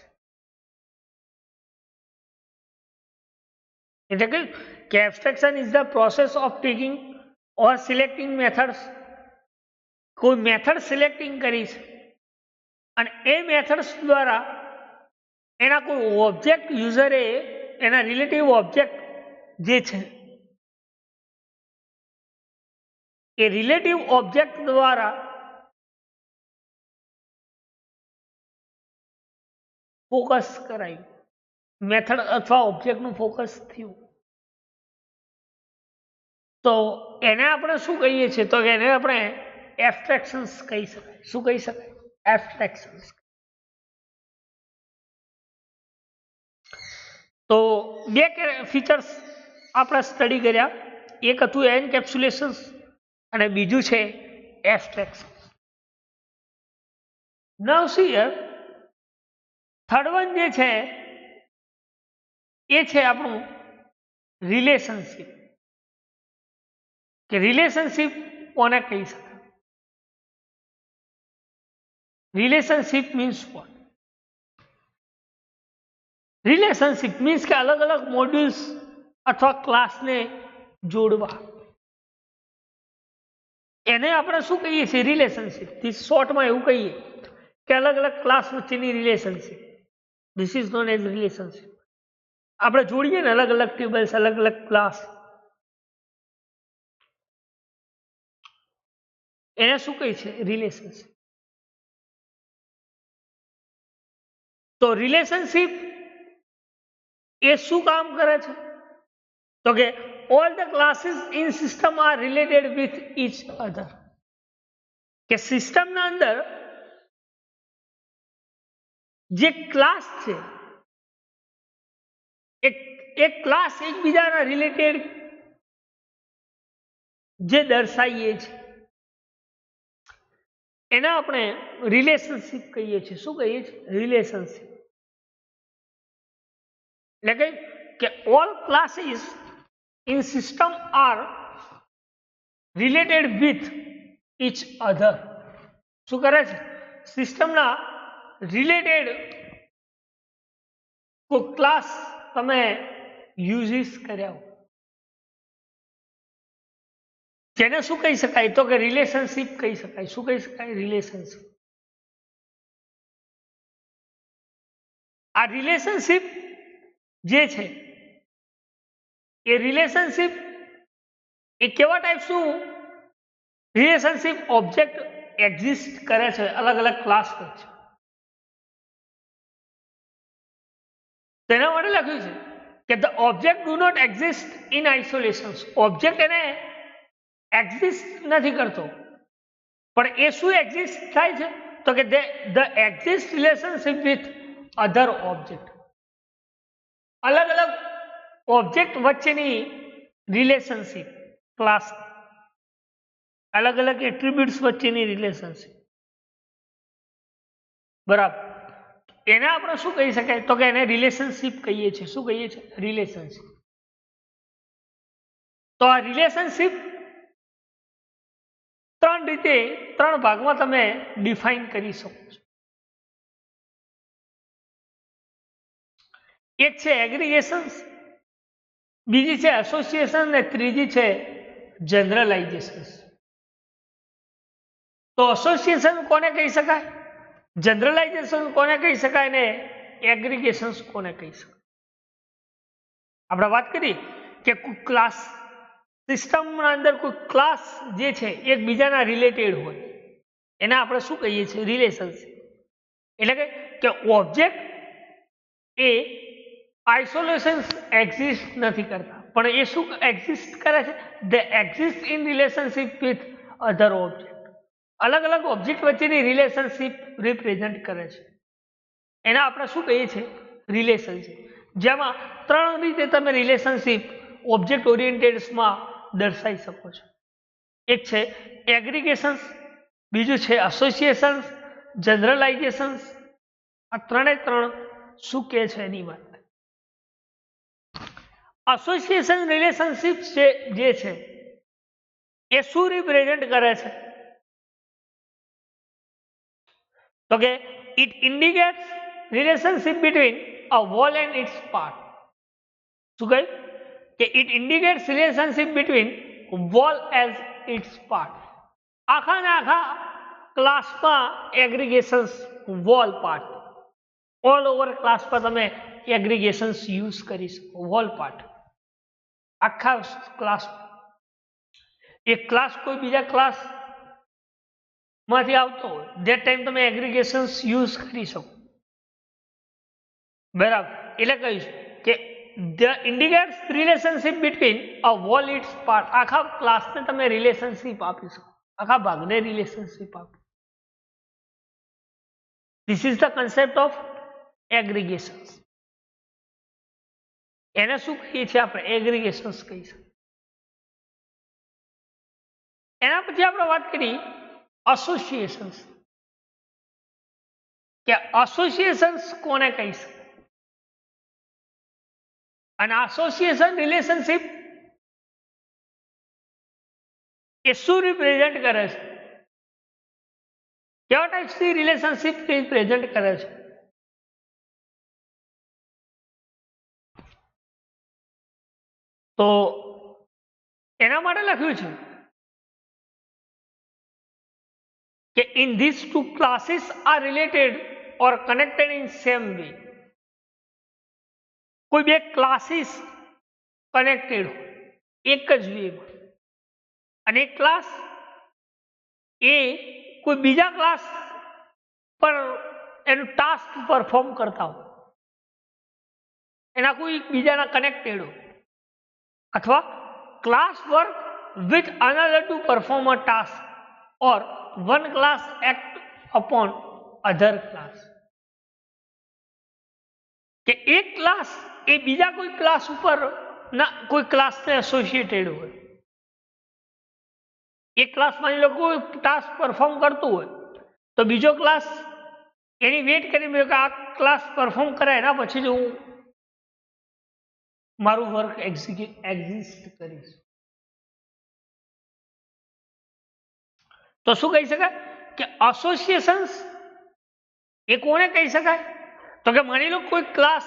એટલે કે abstraction is the process of taking or selecting methods. કોઈ મેથડ સિલેક્ટિંગ કરી છે અને એ મેથડ્સ દ્વારા એના કોઈ ઓબ્જેક્ટ યુઝરે એના રિલેટિવ ઓબ્જેક્ટ જે છે એ રિલેટિવ ઓબ્જેક્ટ દ્વારા ફોકસ કરાયું, મેથડ અથવા ઓબ્જેક્ટનું ફોકસ થયું. તો એને આપણે શું કહીએ છીએ તો એને આપણે એબ્સ્ટ્રેક્શન્સ કહી શકાય. શું કહી શકાય? એબ્સ્ટ્રેક્શન્સ. તો બે ફીચર્સ આપણે સ્ટડી કર્યા. એક હતું એન્કેપ્સ્યુલેશન અને બીજું છે abstraction. Now see here third one જે છે એ છે આપણું રિલેશનશિપ. કે રિલેશનશિપ કોને કહી શકાય? Relationship means what? Relationship means કે અલગ અલગ મોડ્યુલ્સ અથવા ક્લાસને જોડવા, એને આપણે શું કહીએ છીએ? રિલેશનશિપ. શોર્ટમાં એવું કહીએ કે અલગ અલગ ક્લાસ વચ્ચેની relationship. This is known as relationship. આપણે જોડીએ ને અલગ અલગ ટેબલ્સ, અલગ અલગ ક્લાસ, એને શું કહે છે? રિલેશનશિપ. તો રિલેશનશિપ એ શું કામ કરે છે તો કે all the classes in system are related with each other. કે સિસ્ટમના અંદર જે ક્લાસ છે એક ક્લાસ એકબીજાના રિલેટેડ જે દર્શાવીએ છીએ એને આપણે રિલેશનશિપ કહીએ છીએ. શું કહીએ છીએ? રિલેશનશિપ. એટલે કે all classes in system are related with each other. શું કરે છે? સિસ્ટમના રિલેટેડ કોઈ ક્લાસ તમે યુઝિસ કર્યા જેને શું કહી શકાય? તો કે રિલેશનશિપ કહી શકાય. શું કહી શકાય? રિલેશનશિપ. આ રિલેશનશિપ જે છે એ રિલેશનશિપ એ કેવા ટાઈપનું રિલેશનશિપ ઓબ્જેક્ટ એક્ઝિસ્ટ કરે છે અલગ અલગ ક્લાસ વચ્ચે. તેના માટે લખ્યું છે કે the object do not exist in isolation. Object એને એક્ઝિસ્ટ નથી કરતો, પણ એ શું એક્ઝિસ્ટ થાય છે? તો કે the exist relationship with other object. અલગ અલગ ઓબ્જેક્ટ વચ્ચેની રિલેશનશિપ, ક્લાસ, અલગ અલગ એટ્રીબ્યુટ્સ વચ્ચેની રિલેશનશિપ. બરાબર. એને આપણે શું કહી શકાય? તો કે એને રિલેશનશિપ કહીએ છીએ. શું કહીએ છીએ? રિલેશનશિપ. તો આ રિલેશનશિપ ત્રણ ભાગમાં તમે ડિફાઇન કરી શકો છો. એક છે એગ્રીગેશન, બીજી છે એસોસિએશન અને ત્રીજી છે જનરલાઇઝેશન. તો એસોસિએશન કોને કહી શકાય? જનરલાઇઝેશન કોને કહી શકાય? ને એગ્રીગેશન કોને કહી શકાય? આપણે વાત કરી કે કોઈ ક્લાસ સિસ્ટમના અંદર કોઈ ક્લાસ જે છે એકબીજાના રિલેટેડ હોય એને આપણે શું કહીએ છીએ? રિલેશનશિપ. એટલે કે ઓબ્જેક્ટ એ આઇસોલેશન એક્ઝિસ્ટ નથી કરતા, પણ એ શું એક્ઝિસ્ટ કરે છે? They exist in relationship with other object. અલગ અલગ ઓબ્જેક્ટ વચ્ચેની રિલેશનશિપ રિપ્રેઝેન્ટ કરે છે. એને આપણે શું કહીએ છીએ? રિલેશનશિપ. જેમાં ત્રણ રીતે તમે રિલેશનશિપ ઓબ્જેક્ટ ઓરિએન્ટેડમાં દર્શાવી શકો છો. એક છે એગ્રીગેશન, બીજું છે એસોસિએશન, જનરલાઇઝેશન. આ ત્રણે ત્રણ શું કહે છે એની વાત. એસોસિએશન રિલેશનશિપ જે છે એ શું રિપ્રેઝેન્ટ કરે છે? તો કે it indicates relationship between a whole and its part. શું કહ્યું? કે it indicates relationship between whole as its part. આખા ને આખા ક્લાસમાં aggregations whole part, all over class પર તમે એગ્રીગેશન્સ યુઝ કરી શકો. વોલ પાર્ટ આખા ક્લાસ, એક ક્લાસ કોઈ બીજા ક્લાસ માંથી આવતો હોય ધેટ ટાઈમ તમે એગ્રીગેશન્સ યુઝ કરી શકો. બરાબર. એટલે કહીશ કે the indicates relationship between a whole its part. આખા ક્લાસને તમે રિલેશનશિપ આપી શકો, આખા ભાગને રિલેશનશિપ આપો. This is the concept of aggregations. એને શું કહીએ છીએ આપણે? એગ્રીગેશન્સ કહીશું. એના પછી આપણે વાત કરી એસોસિએશન્સ. કે એસોસિએશન્સ કોને કહીશું? અને એસોસિએશન રિલેશનશિપ એ શું રિપ્રેઝેન્ટ કરે છે? કેવા ટાઈપ્સની રિલેશનશિપ રિપ્રેઝેન્ટ કરે છે? તો એના માટે લખ્યું છે કે in this two classes are related or connected in same way. કોઈ બે ક્લાસીસ કનેક્ટેડ હોય એક જ વેમાં, અને એક ક્લાસ એ કોઈ બીજા ક્લાસ પર એનું ટાસ્ક પરફોર્મ કરતા હોય, એના કોઈ બીજાના કનેક્ટેડ હોય, અથવા class work with another to perform a task or one class act upon other class. કે એક ક્લાસ એ બીજા કોઈ ક્લાસ ઉપર ના કોઈ ક્લાસને એસોસિએટેડ હોય. એક ક્લાસ માની લો કોઈ ટાસ્ક પરફોર્મ કરતું હોય તો બીજો ક્લાસ એની વેટ કરી કે આ ક્લાસ પરફોર્મ કરે એના પછી જ હું મારું વર્ક એક્ઝિસ્ટ કરીશ. તો શું કહી શકાય કે એસોસિએશન્સ એ કોને કહી શકાય તો કે માની લો કોઈ class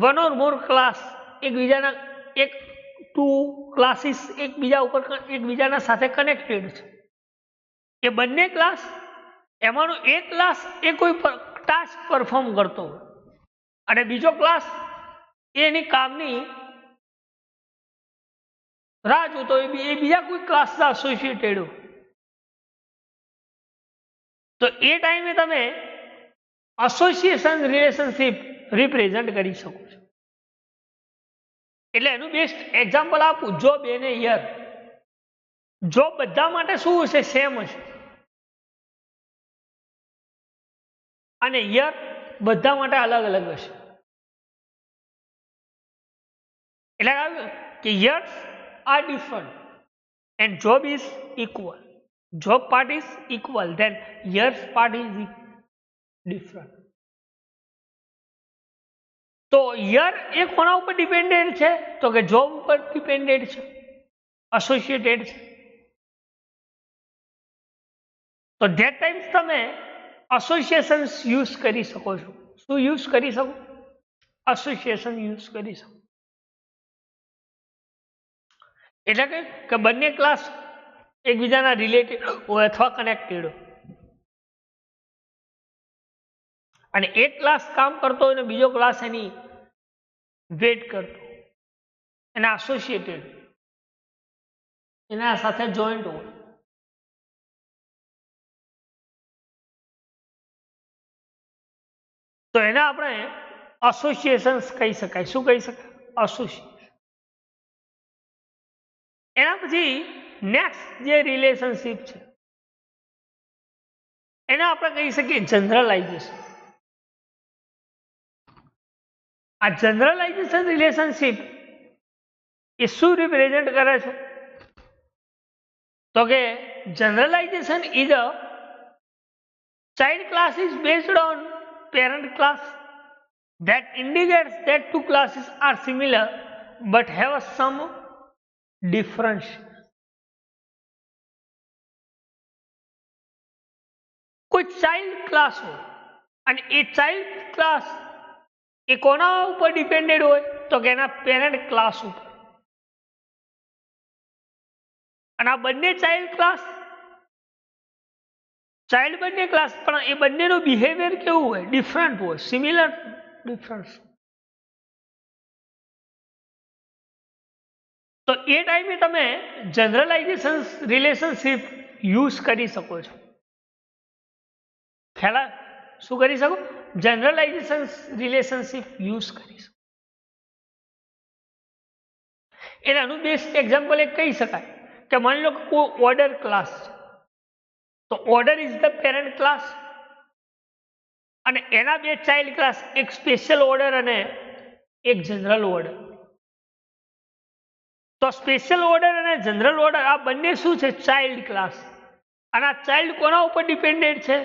one or more class એકબીજાના એક ટુ ક્લાસીસ એકબીજાના સાથે કનેક્ટેડ છે. એ બંને ક્લાસ એમાંનો એક ક્લાસ એ કોઈ ટાસ્ક પરફોર્મ કરતો હોય અને બીજો ક્લાસ એની કામની રાહ જોતો હોય એ બીજા કોઈ ક્લાસના એસોસિએટેડ હોય. તો એ ટાઈમે તમે એસોસિએશન રિલેશનશિપ રિપ્રેઝન્ટ કરી શકો છો. એટલે એનું બેસ્ટ એક્ઝામ્પલ આપું, જોબ અને યર. જોબ બધા માટે શું હશે? સેમ હશે. અને યર બધા માટે અલગ અલગ હશે. એટલે કે years are different and job is equal. Job part is equal, then years part is different. તો યર એ કોના ઉપર ડિપેન્ડેડ છે તો કે જોબ ઉપર ડિપેન્ડેડ છે, એસોસિએટેડ છે. તો ધેટ ટાઈમ્સ તમે એસોસિએશન્સ યુઝ કરી શકો છો. શું યુઝ કરી શકો? એસોસિએશન યુઝ કરી શકો. એટલે કે બંને ક્લાસ એકબીજાના રિલેટેડ હોય અથવા કનેક્ટેડ હોય અને એક ક્લાસ કામ કરતો હોય ને બીજો ક્લાસ એની વેટ કરતો, એના એસોસિએટેડ, એના સાથે જોઈન્ટ હોય. તો એને આપણે એસોસિએશન્સ કહી શકાય. શું કહી શકાય? એસોસિએશન. એના પછી નેક્સ્ટ જે રિલેશનશિપ છે એને આપણે કહી શકીએ જનરલાઇઝેશન. આ જનરલાઇઝેશન રિલેશનશિપ એ શું રિપ્રેઝેન્ટ કરે છે તો કે generalisation is a child class is based on parent class that indicates that two classes are similar but have some difference. કોઈ ચાઇલ્ડ ક્લાસ હોય અને એ ચાઇલ્ડ ક્લાસ એ કોના ઉપર ડિપેન્ડેડ હોય તો કે એના પેરેન્ટ ક્લાસ ઉપર. અને આ બંને ચાઇલ્ડ બંને ક્લાસ પણ એ બંનેનું બિહેવિયર કેવું હોય? ડિફરન્ટ હોય, સિમિલર, ડિફરન્સ. તો એ ટાઈમે તમે જનરલાઇઝેશન રિલેશનશિપ યુઝ કરી શકો છો. ખ્યાલ? શું કરી શકો? જનરલાઇઝેશન રિલેશનશિપ યુઝ કરી શકો. એનું બેસ્ટ એક્ઝામ્પલ એક કહી શકાય કે માની લો કોઈ ઓર્ડર ક્લાસ છે તો order is the parent class અને એના બે ચાઇલ્ડ ક્લાસ, એક સ્પેશિયલ ઓર્ડર અને એક જનરલ ઓર્ડર. તો સ્પેશિયલ ઓર્ડર અને જનરલ ઓર્ડર આ બંને શું છે? Child class. અને આ ચાઇલ્ડ કોના ઉપર ડિપેન્ડેડ છે?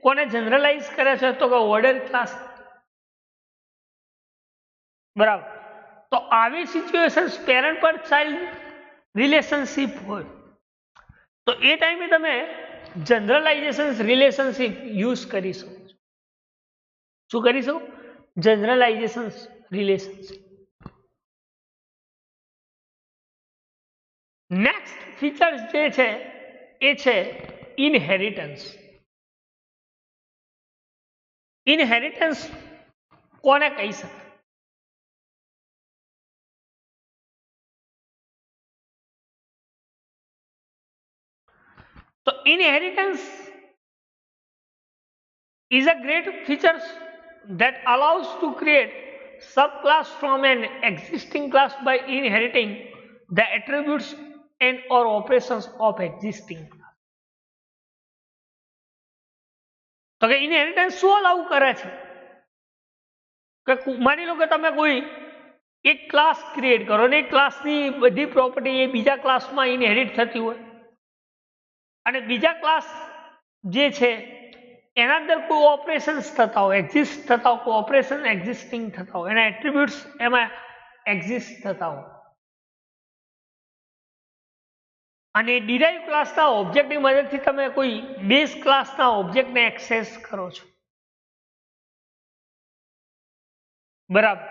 કોને જનરલાઇઝ કરે છે તો કે ઓર્ડર ક્લાસ. બરાબર. તો આવી સિચ્યુએશન પેરેન્ટ પર ચાઇલ્ડ રિલેશનશિપ હોય તો એ ટાઈમે તમે જનરલાઇઝેશન રિલેશનશિપ યુઝ કરી શકો છો. શું કરી શકો? Generalisation relationship. નેક્સ્ટ ફીચર્સ જે છે એ છે ઇનહેરિટન્સ. ઇનહેરિટન્સ કોને કહી શકાય? તો inheritance is a great feature that allows to create subclass from an existing class by inheriting the attributes and or operations of existing class. તો કે ઇનહેરિટન્સ શું અલાઉ કરે છે કે માની લો કે તમે કોઈ એક ક્લાસ ક્રિએટ કરો ને એ ક્લાસની બધી પ્રોપર્ટી એ બીજા ક્લાસમાં ઇનહેરિટ થતી હોય અને બીજા ક્લાસ જે છે એના અંદર કોઈ ઓપરેશન્સ થતા હોય, એક્ઝિસ્ટ થતા હોય, કોઈ ઓપરેશન એક્ઝિસ્ટિંગ થતા હોય, એના એટ્રીબ્યુટ્સ એમાં એક્ઝિસ્ટ થતા હોય અને ડિરાઇવ ક્લાસના ઓબ્જેક્ટની મદદથી તમે કોઈ બેઝ ક્લાસના ઓબ્જેક્ટને એક્સેસ કરો છો, બરાબર,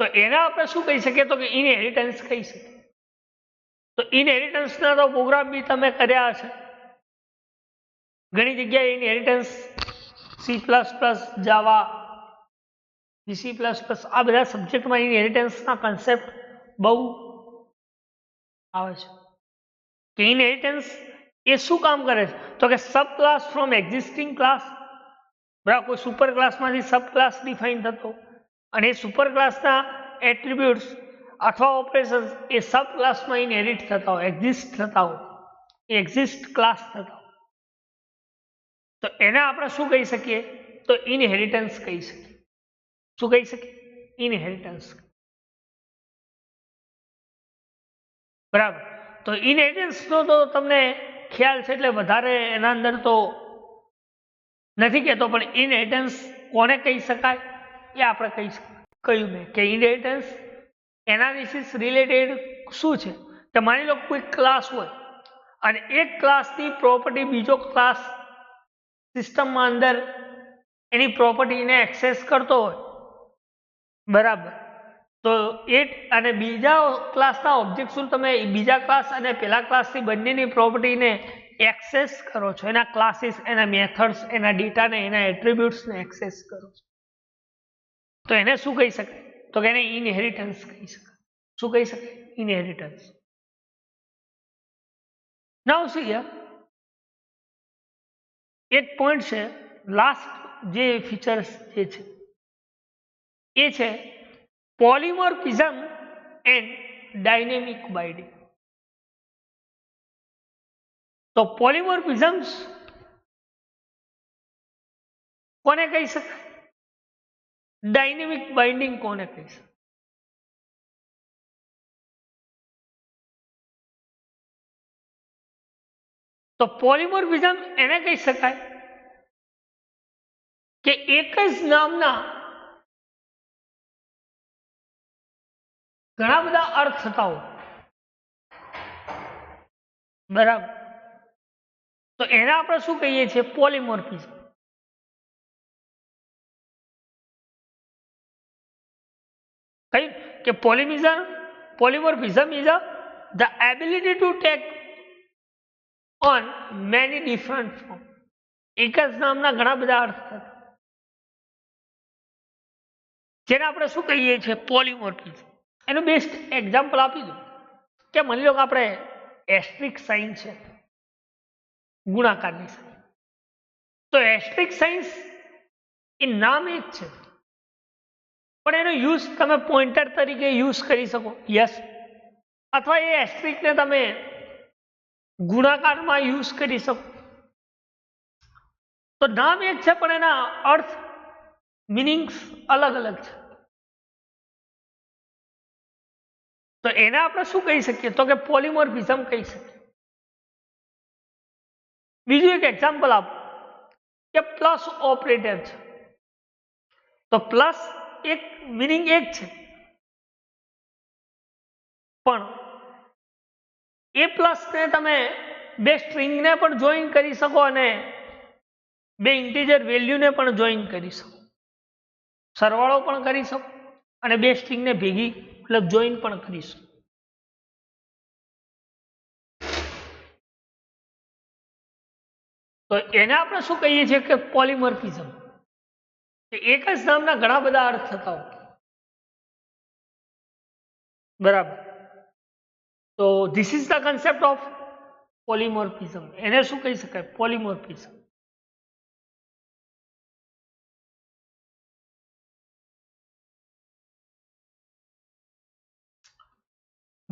તો એના આપણે શું કહી શકીએ તો કે ઇનહેરિટન્સ કહી શકીએ. તો ઇનહેરિટન્સના તો પ્રોગ્રામ બી તમે કર્યા છે ઘણી જગ્યાએ. ઇનહેરિટન્સ C++, જાવા, C++, આ બધા સબ્જેક્ટમાં ઇનહેરિટન્સના કન્સેપ્ટ બહુ આવે છે કે ઇનહેરિટન્સ એ શું કામ કરે છે તો કે સબ ક્લાસ ફ્રોમ એક્ઝિસ્ટિંગ ક્લાસ, બરાબર, કોઈ સુપર ક્લાસમાંથી સબ ક્લાસ ડિફાઇન થતો અને એ સુપર ક્લાસના એટ્રીબ્યુટ્સ અથવા ઓપરેશન્સ એ સબ ક્લાસમાં ઇનહેરિટ થતા હોય, એક્ઝિસ્ટ થતા હોય, એક્ઝિસ્ટ ક્લાસ થતા હોય, તો એને આપણે શું કહી શકીએ તો ઇનહેરિટન્સ કહી શકીએ. શું કહી શકીએ? ઇનહેરિટન્સ, બરાબર. તો ઇનહેરિટન્સનો તો તમને ખ્યાલ છે એટલે વધારે એના અંદર તો નથી કહેતો, પણ ઇનહેરિટન્સ કોને કહી શકાય એ આપણે કહી કહ્યું મેં કે ઇનહેરિટન્સ એનાલિસિસ રિલેટેડ શું છે કે માની લો કોઈ ક્લાસ હોય અને એક ક્લાસની પ્રોપર્ટી બીજો ક્લાસ સિસ્ટમમાં અંદર એની પ્રોપર્ટીને એક્સેસ કરતો હોય, બરાબર, તો એ અને બીજા ક્લાસના ઓબ્જેક્ટ્સ તમે બીજા ક્લાસ અને પેલા ક્લાસની બંનેની પ્રોપર્ટીને એક્સેસ કરો છો, એના ક્લાસીસ, એના મેથડ્સ, એના ડેટાને, એના એટ્રીબ્યુટ્સને એક્સેસ કરો છો, તો એને શું કહી શકાય તો કે એને ઇનહેરિટન્સ કહી શકાય. શું કહી શકાય? ઇનહેરિટન્સ. નાઉ સી હિયર એક પોઈન્ટ છે, લાસ્ટ જે ફીચર્સ જે છે એ છે પોલિમોર્ફિઝમ એન્ડ ડાયનેમિક બાઇન્ડિંગ. તો પોલિમોર્ફિઝમ્સ કોને કહી શકાય? ડાયનેમિક બાઇન્ડિંગ કોને કહી શકાય? તો પોલિમોર્ફિઝમ એને કહી શકાય કે એક જ નામના ઘણા બધા અર્થ થતા હોય, બરાબર, તો એને આપણે શું કહીએ છીએ? પોલિમોર્ફિઝમ. કઈ કે polymorphism is the ability to take on many different forms. એક જ નામના ઘણા બધા અર્થ થતા જેને આપણે શું કહીએ છીએ? પોલિમોર્ફિઝમ. એનું બેસ્ટ એક્ઝામ્પલ આપી દઉં કે માની લો કે આપણે એસ્ટ્રિક સાઇન છે, ગુણાકારની સાઇન, તો એસ્ટ્રિક સાઇન્સ એ નામ એક છે પણ એનો યુઝ તમે પોઇન્ટર તરીકે યુઝ કરી શકો, યસ, અથવા એ એસ્ટ્રિકને તમે ગુણાકારમાં યુઝ કરી શકો. તો નામ એક છે પણ એના અર્થ, મિનિંગ્સ અલગ અલગ છે. તો એને આપણે શું કહી શકીએ તો કે પોલિમોર્ફિઝમ કહી શકીએ. બીજું એક એક્ઝામ્પલ આપો કે પ્લસ ઓપરેટર છે, તો પ્લસ એક મિનિંગ એક છે પણ એ પ્લસને તમે બે સ્ટ્રિંગને પણ જોઈન કરી શકો અને બે ઇન્ટીજર વેલ્યુને પણ જોઈન કરી શકો, સરવાળો પણ કરી શકો અને બે સ્ટ્રિંગને ભેગી મતલબ જોઈન પણ કરી શકો. તો એને આપણે શું કહીએ છીએ કે પોલિમોર્ફિઝમ. એક જ નામના ઘણા બધા અર્થ થતા હોય, બરાબર. તો this is the concept of polymorphism. એને શું કહી શકાય? Polymorphism.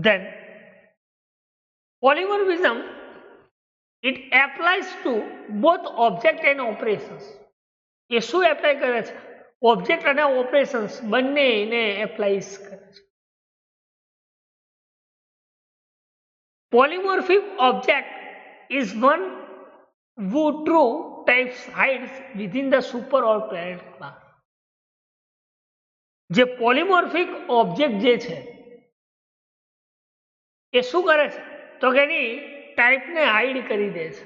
Then polymorphism it applies to both object and operations. એ શું એપ્લાય કરે છે? ઓબ્જેક્ટ અને ઓપરેશન્સ બંનેને એપ્લાઇઝ કરે છે. પોલિમોર્ફિક object is one whose true types hides within the super or parent class. જે પોલિમોર્ફિક ઓબ્જેક્ટ જે છે એ શું કરે છે તો કે એની ટાઈપને હાઈડ કરી દે છે.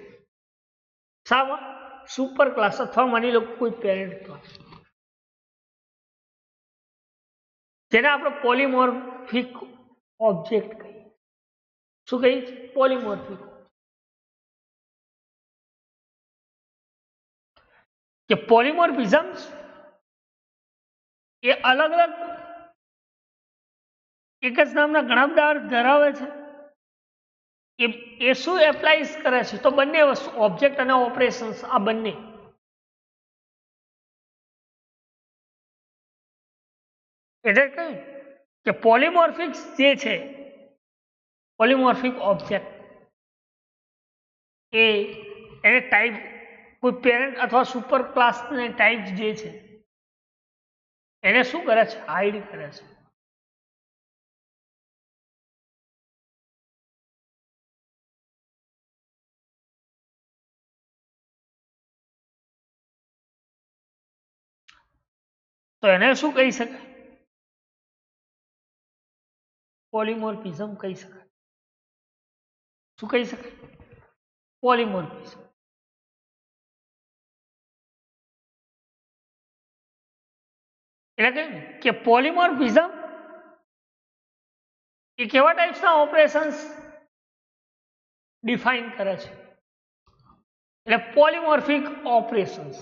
શામાં? સુપર ક્લાસ અથવા માની લો કોઈ પેરેન્ટ ક્લાસ, જેને આપણે પોલિમોર્ફિક ઓબ્જેક્ટ કહીએ. શું કહીએ? પોલિમોર્ફિક. કે પોલિમોર્ફિઝમ્સ એ અલગ અલગ એક જ નામના ઘણા બધા અર્થ ધરાવે છે. એ શું એપ્લાઇઝ કરે છે તો બંને વસ્તુ, ઓબ્જેક્ટ અને ઓપરેશન્સ, આ બંને. એટલે કહ્યું કે પોલિમોર્ફિક્સ જે છે, પોલિમોર્ફિક ઓબ્જેક્ટ એને ટાઈપ, કોઈ પેરેન્ટ અથવા સુપર ક્લાસને ટાઈપ જે છે એને શું કરે છે? હાઈડ કરે છે. તો એને શું કહી શકાય? પોલિમોર્ફિઝમ કહી શકાય. શું કહી શકાય? પોલિમોર્ફિઝમ. એટલે કે પોલિમોર્ફિઝમ એ કેવા ટાઈપ્સના ઓપરેશન્સ ડિફાઇન કરે છે? એટલે પોલિમોર્ફિક ઓપરેશન્સ.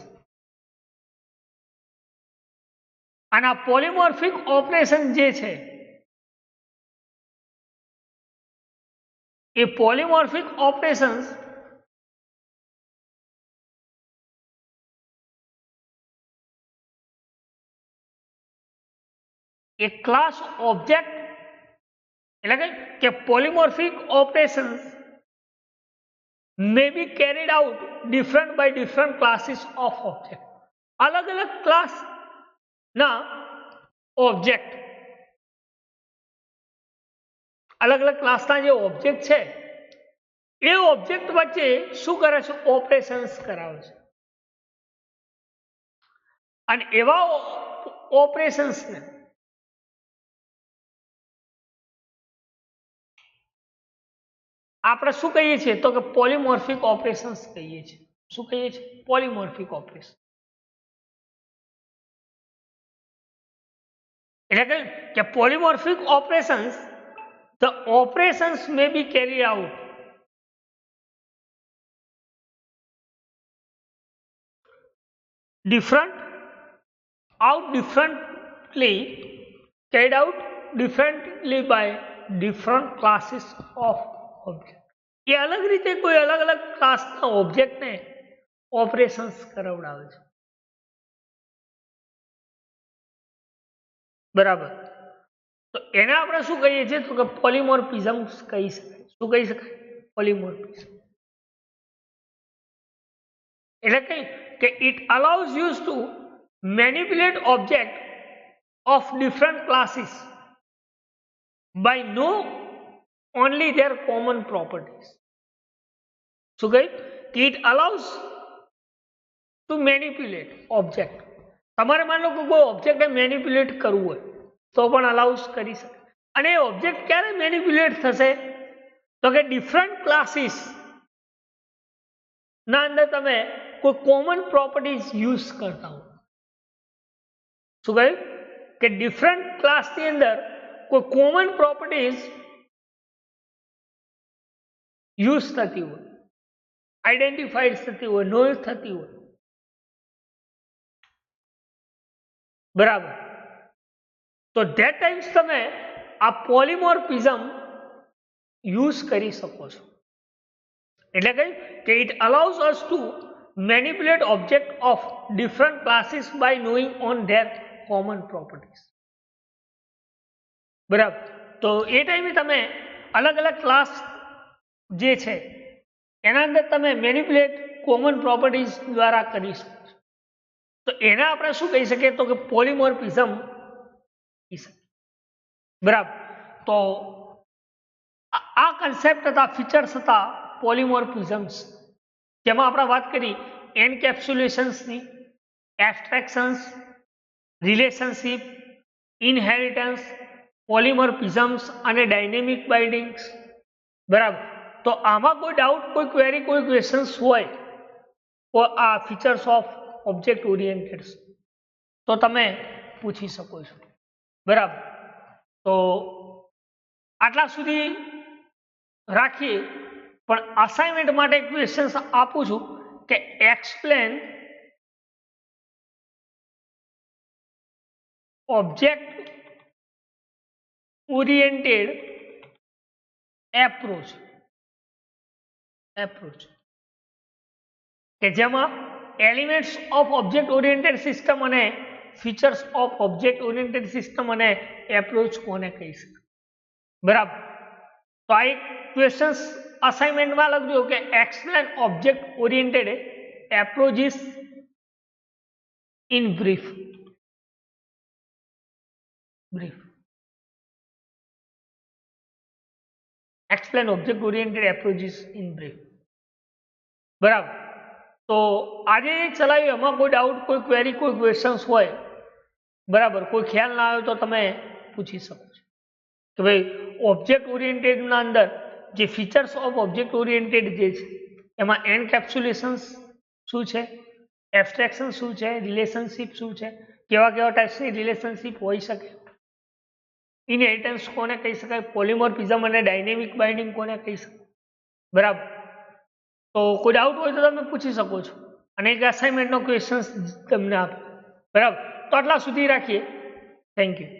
અને આ પોલિમોર્ફિક ઓપરેશન જે છે એ પોલિમોર્ફિક ઓપરેશન્સ એ ક્લાસ ઓબ્જેક્ટ, એટલે કે પોલિમોર્ફિક operations may be carried out different by different classes of object. અલગ અલગ ક્લાસ ના ઓબ્જેક્ટ, અલગ અલગ ક્લાસના જે ઓબ્જેક્ટ છે એ ઓબ્જેક્ટ વચ્ચે શું કરે છે? ઓપરેશન્સ કરાવે છે. અને એવા ઓપરેશન્સને આપણે શું કહીએ છીએ તો કે પોલિમોર્ફિક ઓપરેશન્સ કહીએ છીએ. શું કહીએ છીએ? પોલિમોર્ફિક ઓપરેશન. એટલે કે પોલિમોર્ફિક operations, the operations may be carried out differently by different classes of object. એ અલગ રીતે કોઈ અલગ અલગ ક્લાસના ઓબ્જેક્ટને ઓપરેશન્સ કરાવડાવે છે. બરાબર. તો એને આપણે શું કહીએ છીએ તો કે પોલિમોર્ફિઝમ કહી શકાય. શું કહી શકાય? પોલિમોર્ફિઝમ. એટલે કે it allows you to manipulate object of different classes by know only their common properties. શું કહ્યું? It allows to manipulate object. તમારે માનો કે કોઈ ઓબ્જેક્ટને મેનિપ્યુલેટ કરવું હોય તો પણ અલાઉસ કરી શકે. અને એ ઓબ્જેક્ટ ક્યારે મેનિપ્યુલેટ થશે તો કે ડિફરન્ટ ક્લાસીસ ના અંદર તમે કોઈ કોમન પ્રોપર્ટીઝ યુઝ કરતા હો. શું કહ્યું? કે ડિફરન્ટ ક્લાસની અંદર કોઈ કોમન પ્રોપર્ટીઝ યુઝ થતી હોય, આઈડેન્ટિફાઈડ થતી હોય, નોઇઝ થતી હોય. બરાબર. તો ધેટ ટાઈમ્સ તમે આ પોલિમોર્ફિઝમ યુઝ કરી શકો છો. એટલે કે it allows us to manipulate object of different classes by knowing on their common properties. બરાબર. તો એ ટાઈમે તમે અલગ અલગ ક્લાસ જે છે એના અંદર તમે મેનિપ્યુલેટ કોમન પ્રોપર્ટીઝ દ્વારા કરી શકો છો. તો એના આપણે શું કહી શકીએ તો કે પોલિમોર્ફિઝમ કહી શકીએ. બરાબર. તો આ કન્સેપ્ટ હતા, ફીચર્સ હતા પોલિમોર્ફિઝમ્સ, જેમાં આપણે વાત કરી એનકેપ્સ્યુલેશન્સની, એબ્સ્ટ્રેક્શન્સ, રિલેશનશિપ, ઇનહેરિટન્સ, પોલિમોર્ફિઝમ્સ અને ડાયનેમિક બાઇન્ડિંગ્સ. બરાબર. તો આમાં કોઈ ડાઉટ, કોઈ ક્વેરી, કોઈ ક્વેશ્ચન્સ હોય તો આ ફીચર્સ ઓફ ઓબ્જેક્ટ ઓરિએન્ટેડ તો તમે પૂછી શકો છો. બરાબર. તો આટલા સુધી રાખીએ, પણ અસાઇનમેન્ટ માટે ક્વેશ્ચન્સ આપું છું કે એક્સપ્લેન ઓબ્જેક્ટ ઓરિએન્ટેડ એપ્રોચ કે જેમાં elements of object oriented system અને features of object oriented system અને એપ્રોચ કોને કહી શકાય. બરાબર. તો આ એક ક્વેશ્ચન્સ અસાઇનમેન્ટમાં લખજો કે explain object oriented approaches in brief. Explain object oriented approaches in brief. બરાબર. તો આજે ચલાવ્યું, એમાં કોઈ ડાઉટ, કોઈ ક્વેરી, કોઈ ક્વેશ્ચન્સ હોય, બરાબર, કોઈ ખ્યાલ ના આવે તો તમે પૂછી શકો છો કે ભાઈ ઓબ્જેક્ટ ઓરિએન્ટેડના અંદર જે ફીચર્સ ઓફ ઓબ્જેક્ટ ઓરિએન્ટેડ જે છે એમાં એનકેપ્સ્યુલેશન્સ શું છે, એબ્સ્ટ્રેક્શન શું છે, રિલેશનશિપ શું છે, કેવા કેવા ટાઈપ્સની રિલેશનશિપ હોઈ શકે, ઇનહેરિટન્સ કોને કહી શકાય, પોલિમોર્ફિઝમ અને ડાયનેમિક બાઇન્ડિંગ કોને કહી શકાય. બરાબર. તો કોઈ ડાઉટ હોય તો તમે પૂછી શકો છો અને એક અસાઇનમેન્ટનો ક્વેશ્ચન તમને આપો. બરાબર. તો આટલા સુધી રાખીએ. Thank you.